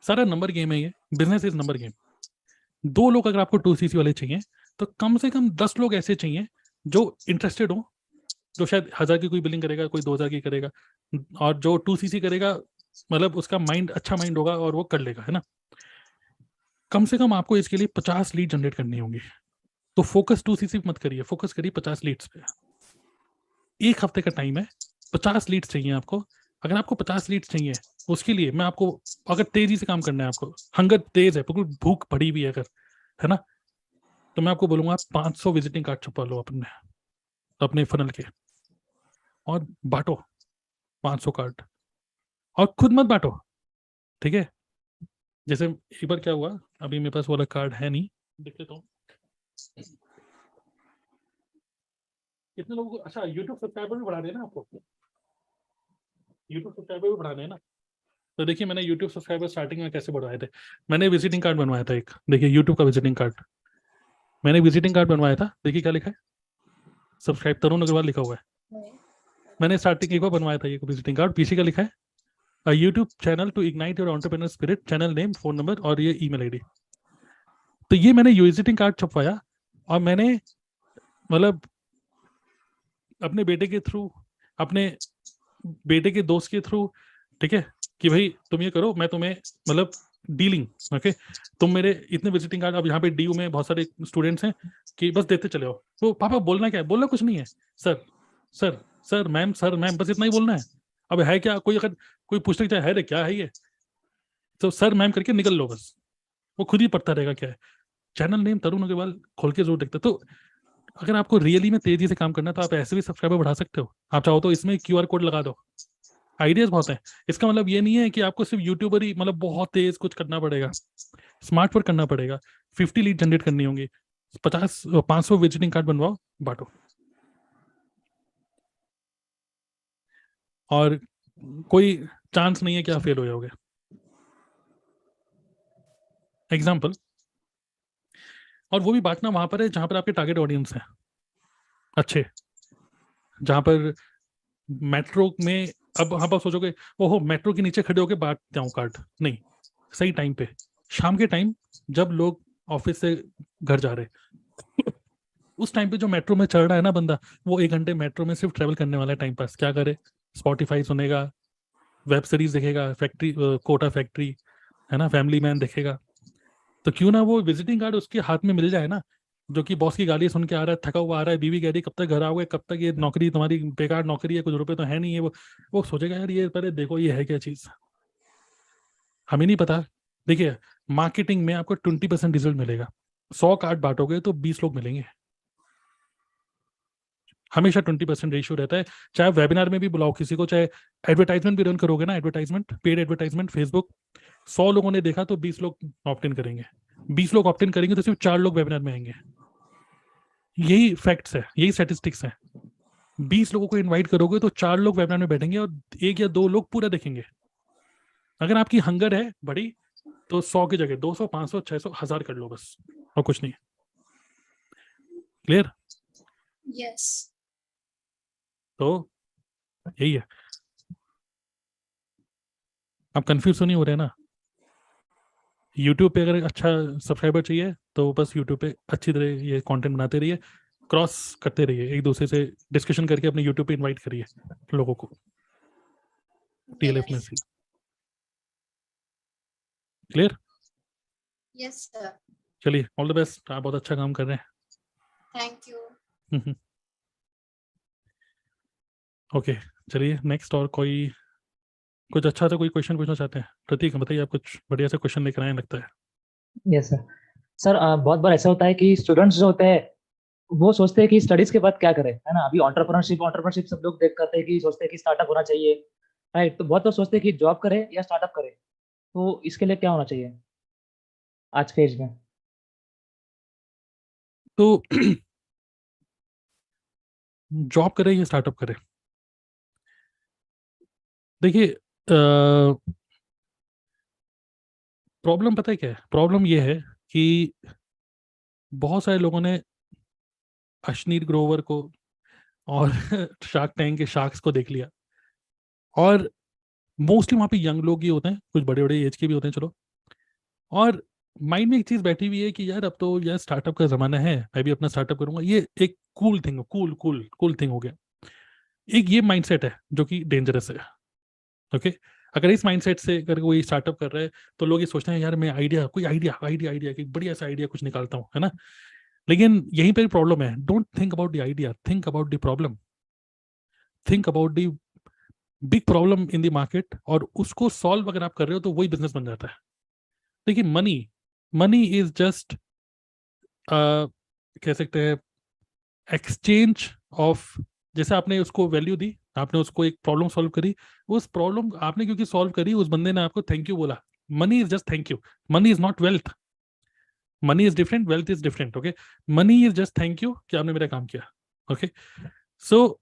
सारा नंबर गेम है, ये बिजनेस इज नंबर गेम। 2 लोग अगर आपको 2cc वाले चाहिए, तो कम से कम 10 लोग ऐसे चाहिए जो इंटरेस्टेड हो, जो शायद 1000 की कोई बिलिंग करेगा, कोई 2000 की करेगा, और जो 2cc करेगा मतलब उसका माइंड अच्छा माइंड होगा और वो कर लेगा, है ना। कम से कम आपको इसके लिए 50 लीड जनरेट करनी होंगी। तो फोकस 2cc मत करिए, फोकस करिए 50 लीड्स पे। एक हफ्ते का टाइम है, 50 लीड्स चाहिए आपको। अगर आपको 50 लीड्स चाहिए, उसके लिए मैं आपको, अगर तेजी से काम करना है, आपको हंगर तेज है, बिल्कुल भूख पड़ी हुई है अगर, है ना, तो मैं आपको बोलूंगा 500 विजिटिंग कार्ड छपा लो अपने फनल के, और बांटो 500 कार्ड, और खुद मत बांटो, ठीक है। जैसे एक बार क्या हुआ, अभी मेरे पास वाला कार्ड है नहीं, देख लेता हूँ कितने लोगों को। अच्छा, यूट्यूब सब्सक्राइबर भी बढ़ाने हैं ना आपको, यूट्यूब सब्सक्राइबर भी बढ़ाने हैं ना। तो देखिए, मैंने यूट्यूब सब्सक्राइबर स्टार्टिंग में कैसे बढ़वाए थे। मैंने विजिटिंग कार्ड बनवाया था एक, देखिए यूट्यूब का विजिटिंग कार्ड, मैंने विजिटिंग कार्ड बनवाया था, देखिए क्या लिखा है, सब्सक्राइब तरुण अग्रवाल लिखा हुआ है। मैंने स्टार्टिंग एक बार बनवाया था ये विजिटिंग कार्ड, पीछे का लिखा है YouTube channel to ignite your entrepreneur spirit, channel name, phone number और ये ईमेल आईडी। तो ये मैंने विजिटिंग कार्ड छपवाया, और मैंने मतलब अपने बेटे के थ्रू, अपने बेटे के दोस्त के थ्रू, ठीक है, कि भाई तुम ये करो, मैं तुम्हें मतलब डीलिंग। ओके, तुम मेरे इतने विजिटिंग कार्ड, अब यहाँ पे DU में बहुत सारे स्टूडेंट्स हैं कि बस देते चले हो, वो पापा बोलना क्या है, बोलना कुछ नहीं है, sir sir sir ma'am, sir ma'am, बस इतना ही बोलना है। अब है क्या, कोई अगर कोई पूछने चाहे है रे क्या है ये, तो सर मैम करके निकल लो, बस वो खुद ही पढ़ता रहेगा क्या है। चैनल नेम तरुण अग्रवाल खोल के जरूर देखते। तो अगर आपको रियली में तेजी से काम करना है तो आप ऐसे भी सब्सक्राइबर बढ़ा सकते हो। आप चाहो तो इसमें QR कोड लगा दो, आइडियाज बहुत हैं। इसका मतलब ये नहीं है कि आपको सिर्फ यूट्यूबर ही, मतलब बहुत तेज कुछ करना पड़ेगा, स्मार्ट वर्क करना पड़ेगा। 50 लीड जनरेट करनी होंगी, 500 विजिटिंग कार्ड बनवाओ, बांटो। और कोई चांस नहीं है कि आप फेल हो जाओगे। एग्जाम्पल, और वो भी बांटना वहां पर है जहां पर आपके टारगेट ऑडियंस है अच्छे, जहां पर मेट्रो में, अब आप सोचोगे ओहो मेट्रो के नीचे खड़े होके बांटता हूँ कार्ड, नहीं, सही टाइम पे, शाम के टाइम जब लोग ऑफिस से घर जा रहे उस टाइम पे जो मेट्रो में चढ़ रहा है ना बंदा, वो 1 घंटे मेट्रो में सिर्फ ट्रेवल करने वाला है, टाइम पास क्या करे, स्पॉटिफाई सुनेगा, वेब सीरीज देखेगा, फैक्ट्री कोटा फैक्ट्री है ना, फैमिली मैन देखेगा। तो क्यों ना वो विजिटिंग कार्ड उसके हाथ में मिल जाए ना, जो कि बॉस की गाली सुन के आ रहा है, थका हुआ आ रहा है, बीवी कह रही है कब तक घर आओगे, कब तक, ये नौकरी तुम्हारी बेकार नौकरी है, कुछ रुपए तो है नहीं है, वो सोचेगा यार ये पहले देखो ये है क्या चीज, हमें नहीं पता। देखिए मार्केटिंग में आपको 20% रिजल्ट मिलेगा, 100 कार्ड बांटोगे तो 20 लोग मिलेंगे, हमेशा 20% रेशियो रहता है। चाहे वेबिनार में भी बुलाओ किसी को, चाहे एडवर्टाइजमेंट भी रन करोगे ना, एडवर्टाइजमेंट, पेड एडवर्टाइजमेंट फेसबुक, 100 लोगों ने देखा तो 20 लोग ऑप्ट इन करेंगे, 20 लोग ऑप्ट इन करेंगे तो सिर्फ 4 लोग वेबिनार में आएंगे। यही फैक्ट्स है, यही स्टैटिस्टिक्स है। 20 लोगों को इनवाइट करोगे तो 4 लोग वेबिनार में बैठेंगे और 1 या 2 लोग पूरा देखेंगे। अगर आपकी हंगर है बड़ी तो 100 की जगह 200, 500, 600, 1000 कर लो बस, और कुछ नहीं। क्लियर? यस। तो यही है। आप कंफ्यूज तो नहीं हो रहे ना? यूट्यूब पे अगर अच्छा सब्सक्राइबर चाहिए तो बस यूट्यूब पे अच्छी तरह ये कंटेंट बनाते रहिए, क्रॉस करते रहिए, एक दूसरे से डिस्कशन करके अपने यूट्यूब पे इनवाइट करिए लोगों को TLF में से। क्लियर? Yes sir. चलिए, ऑल द बेस्ट, आप बहुत अच्छा काम कर रहे थैंक यू। हैं। ओके, चलिए नेक्स्ट। और कोई कुछ अच्छा सा कोई क्वेश्चन पूछना चाहते हैं? प्रतीक बताइए, आप कुछ बढ़िया सा क्वेश्चन लेकर आए हैं लगता है। Yes sir. सर बहुत बार ऐसा होता है कि स्टूडेंट्स जो होते हैं वो सोचते हैं कि स्टडीज के बाद क्या करें, है ना। अभी एंटरप्रेन्योरशिप सब लोग देख करते हैं कि सोचते हैं कि स्टार्टअप होना चाहिए, राइट। तो बहुत लोग सोचते हैं कि जॉब करें या स्टार्टअप करें, तो इसके लिए क्या होना चाहिए आज के एज में? तो जॉब करें या स्टार्टअप करें, देखिए प्रॉब्लम पता है क्या है? प्रॉब्लम ये है कि बहुत सारे लोगों ने अश्नीर ग्रोवर को और शार्क टैंक के शार्क्स को देख लिया, और मोस्टली वहाँ पे यंग लोग ही होते हैं, कुछ बड़े बड़े एज के भी होते हैं चलो, और माइंड में एक चीज बैठी हुई है कि यार अब तो यार स्टार्टअप का जमाना है, मैं भी अपना स्टार्टअप करूंगा, ये एक कूल थिंग, कूल थिंग हो गया। एक ये माइंडसेट है जो कि डेंजरस है। ओके, अगर इस माइंडसेट से अगर कोई स्टार्टअप कर रहा है तो लोग ये सोचते हैं यार मैं आइडिया कि बढ़िया सा आइडिया कुछ निकालता हूँ, है ना। लेकिन यहीं पे प्रॉब्लम है, don't think about the idea, think about the problem, think about the big problem in the market, और उसको सॉल्व अगर आप कर रहे हो तो वही बिजनेस बन जाता है। देखिए मनी इज जस्ट कह सकते हैं एक्सचेंज ऑफ, जैसे आपने उसको वैल्यू दी, आपने उसको एक प्रॉब्लम सॉल्व करी, उस प्रॉब्लम आपने क्योंकि सॉल्व करी, उस बंदे ने आपको थैंक यू बोला। Money is just thank you, money is not wealth, money is different, wealth is different. Okay, money is just thank you कि आपने मेरा काम किया। ओके, सो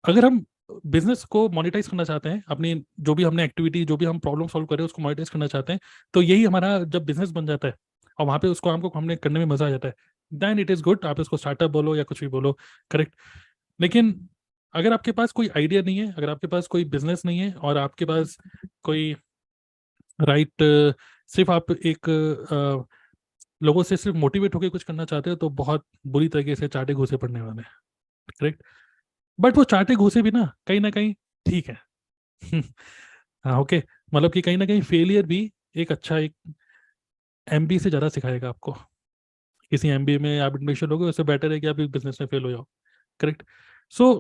अगर हम बिजनेस को मोनेटाइज करना चाहते हैं, अपनी जो भी हमने एक्टिविटी, जो भी हम प्रॉब्लम सॉल्व कर रहे हैं उसको मोनेटाइज करना चाहते हैं, तो यही हमारा जब बिजनेस बन जाता है और वहाँ पे उसको हमको हमने करने में मजा आ जाता है, देन इट इज गुड। आप इसको स्टार्टअप बोलो या कुछ भी बोलो, करेक्ट। लेकिन अगर आपके पास कोई आइडिया नहीं है, अगर आपके पास कोई बिजनेस नहीं है, और आपके पास कोई राइट सिर्फ आप एक लोगों से सिर्फ मोटिवेट होकर कुछ करना चाहते हो, तो बहुत बुरी तरीके से चाटे घूसे पड़ने वाले हैं, करेक्ट। बट वो चाटे घूसे भी ना कहीं ठीक है। हाँ, ओके, मतलब कि कहीं ना कहीं फेलियर भी एक अच्छा एक MBA से ज़्यादा सिखाएगा आपको। किसी MBA में आप एडमिशन लोगे, उससे बेटर है कि आप एक बिजनेस में फेल हो जाओ। Correct. So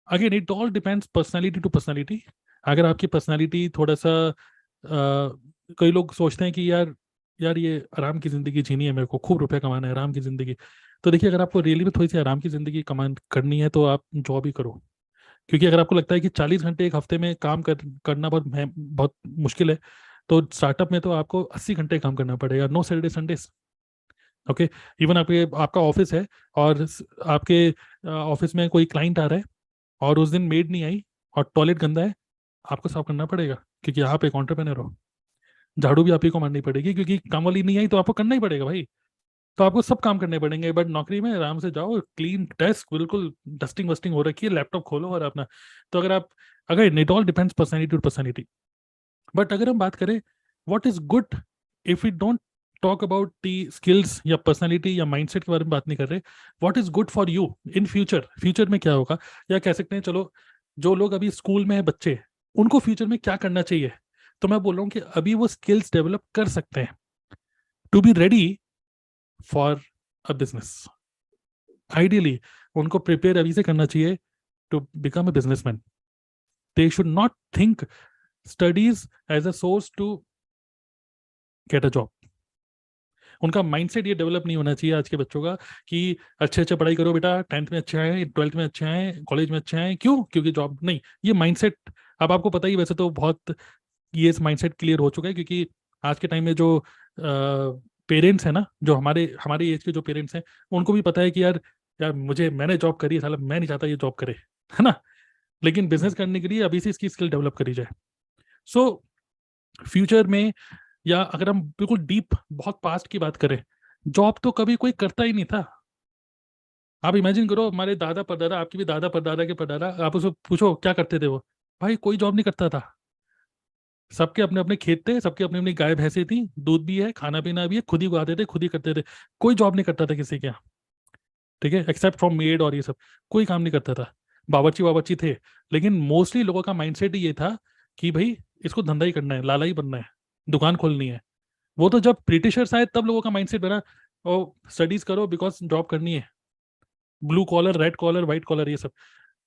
again it all depends personality to personality. अगर आपकी पर्सनालिटी थोड़ा सा कई लोग सोचते हैं कि यार यार ये आराम की ज़िंदगी जीनी है, मेरे को खूब रुपया कमाना है, आराम की ज़िंदगी। तो देखिए, अगर आपको रियली में थोड़ी सी आराम की ज़िंदगी करनी है तो आप जॉब ही करो। क्योंकि अगर आपको लगता है कि 40 घंटे एक हफ्ते में काम करना बहुत मुश्किल है, तो स्टार्टअप में तो आपको 80 घंटे काम करना पड़ेगा, no Saturday Sundays. Okay. Even आपका ऑफिस है और आपके ऑफिस में कोई क्लाइंट आ रहा है और उस दिन मेड नहीं आई और टॉयलेट गंदा है, आपको साफ करना पड़ेगा, क्योंकि आप एक एंटरप्रेन्योर हो। झाड़ू भी आप ही को मारनी पड़ेगी, क्योंकि काम वाली नहीं आई तो आपको करना ही पड़ेगा भाई। तो आपको सब काम करने पड़ेंगे। बट नौकरी में आराम से जाओ, क्लीन डेस्क, बिल्कुल डस्टिंग वस्टिंग हो रखी है, लैपटॉप खोलो और अपना। तो अगर it all depends personality to personality. But अगर हम बात करें what is good, if we don't talk about the skills या पर्सनैलिटी या माइंडसेट के बारे में बात नहीं कर रहे, what is good for you in future, future में क्या होगा, या कह सकते हैं चलो जो लोग अभी स्कूल में है बच्चे, उनको फ्यूचर में क्या करना चाहिए। तो मैं बोल रहा हूँ कि अभी वो स्किल्स डेवलप कर सकते हैं to be ready for a business. Ideally उनको प्रिपेयर अभी से करना चाहिए to become a businessman. They should not think studies as a source to get a job. उनका माइंडसेट ये डेवलप नहीं होना चाहिए आज के बच्चों का कि अच्छे अच्छे पढ़ाई करो बेटा, 10th में अच्छे आए, 12th में अच्छे आए, कॉलेज में अच्छे आए, क्यों? क्योंकि जॉब नहीं। ये माइंडसेट अब आपको पता ही, वैसे तो बहुत ये माइंडसेट क्लियर हो चुका है, क्योंकि आज के टाइम में जो पेरेंट्स हैं ना, जो हमारे हमारे एज के जो पेरेंट्स हैं, उनको भी पता है कि यार यार मैंने जॉब करी है, साला मैं नहीं चाहता ये जॉब करे, है ना। लेकिन बिजनेस करने के लिए अभी से इसकी स्किल डेवलप करी जाए। सो फ्यूचर में, या अगर हम बिल्कुल डीप बहुत पास्ट की बात करें, जॉब तो कभी कोई करता ही नहीं था। आप इमेजिन करो, हमारे दादा परदादा, आपके भी दादा परदादा के परदादा, आप उसको पूछो क्या करते थे वो, भाई कोई जॉब नहीं करता था। सबके अपने अपने खेत थे, सबके अपनी अपनी गाय भैंसे थी, दूध भी है, खाना पीना भी है, खुद ही उगाते थे, खुद ही करते थे। कोई जॉब नहीं करता था किसी के यहाँ, ठीक है, एक्सेप्ट फ्रॉम मेड और ये सब, कोई काम नहीं करता था। बावर्ची बावर्ची थे, लेकिन मोस्टली लोगों का माइंडसेट ये था कि भाई इसको धंधा ही करना है, लाला ही बनना है, दुकान खोलनी है। वो तो जब ब्रिटिशर्स आए तब लोगों का माइंडसेट बना, ओ स्टडीज करो बिकॉज जॉब करनी है, blue collar, red collar, white collar, ये सब।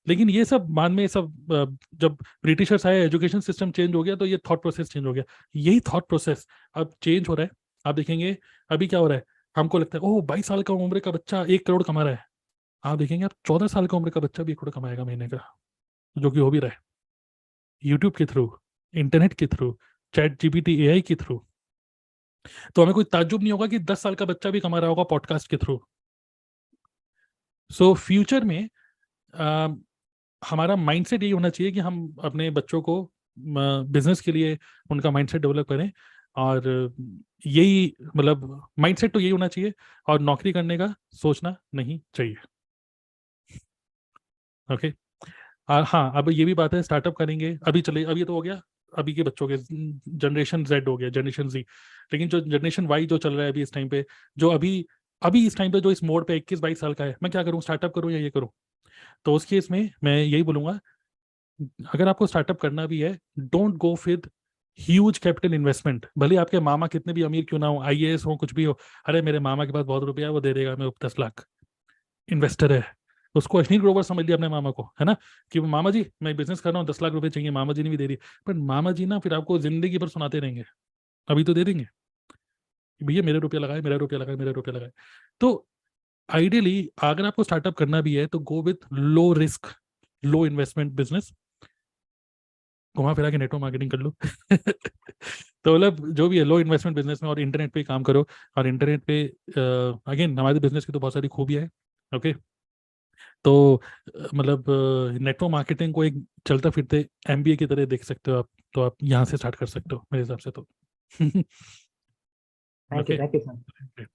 लेकिन ये सब बाद में सब जब ब्रिटिशर्स आए, एजुकेशन सिस्टम चेंज हो गया, तो ये थॉट प्रोसेस चेंज हो गया। यही थॉट प्रोसेस अब चेंज हो रहा है। आप देखेंगे अभी क्या हो रहा है, हमको लगता है ओह 22 साल का उम्र का बच्चा 1 करोड़ कमा रहा है। आप देखेंगे आप 14 साल का उम्र का बच्चा भी 1 करोड़ कमाएगा महीने का, जो कि हो भी रहा है यूट्यूब के थ्रू, इंटरनेट के थ्रू, ChatGPT AI के थ्रू। तो हमें कोई ताज्जुब नहीं होगा कि 10 साल का बच्चा भी कमा रहा होगा पॉडकास्ट के थ्रू। सो फ्यूचर में हमारा माइंडसेट यही होना चाहिए कि हम अपने बच्चों को बिजनेस के लिए उनका माइंडसेट डेवलप करें। और यही मतलब माइंडसेट तो यही होना चाहिए, और नौकरी करने का सोचना नहीं चाहिए। ओके। हाँ, अब ये भी बात है, स्टार्टअप करेंगे अभी, चले अभी तो हो गया, अभी के बच्चों के जनरेशन Z हो गया, जनरेशन Z। लेकिन जो जनरेशन Y जो चल रहा है अभी इस टाइम पे, जो अभी अभी इस टाइम पे जो इस मोड पे 21-22 साल का है, मैं क्या करूँ, स्टार्टअप करूँ या ये करूँ? तो उस केस में मैं यही बोलूँगा, अगर आपको स्टार्टअप करना भी है, don't go with huge capital investment. भले आपके मामा कितने भी अमीर क्यों ना हो, IAS हो, कुछ भी हो, अरे मेरे मामा के पास बहुत रुपया है, वो दे देगा, मैं 10 लाख इन्वेस्टर है, उसको अश्लील ग्रोवर समझ लिया अपने मामा को, है ना, कि मामा जी मैं बिजनेस कर रहा हूँ, 10 लाख रुपए चाहिए, मामा जी ने भी दे दिए। पर मामा जी ना फिर आपको जिंदगी भर सुनाते रहेंगे, अभी तो दे देंगे भैया मेरे रुपया लगाए, मेरा रुपया लगाए, मेरा रुपया लगाए। तो आइडियली अगर आपको स्टार्टअप करना भी है तो go with low risk, low investment business, घुमा फिरा के नेटवर्क मार्केटिंग कर लो। तो मतलब जो भी है, लो इन्वेस्टमेंट बिजनेस में, और इंटरनेट पे काम करो। और इंटरनेट पे अगेन हमारे बिजनेस की तो बहुत सारी खूबियाँ है। ओके। तो मतलब नेटवर्क मार्केटिंग को एक चलता फिरते MBA की तरह देख सकते हो आप। तो आप यहाँ से स्टार्ट कर सकते हो मेरे हिसाब से तो। Thank okay. You sir.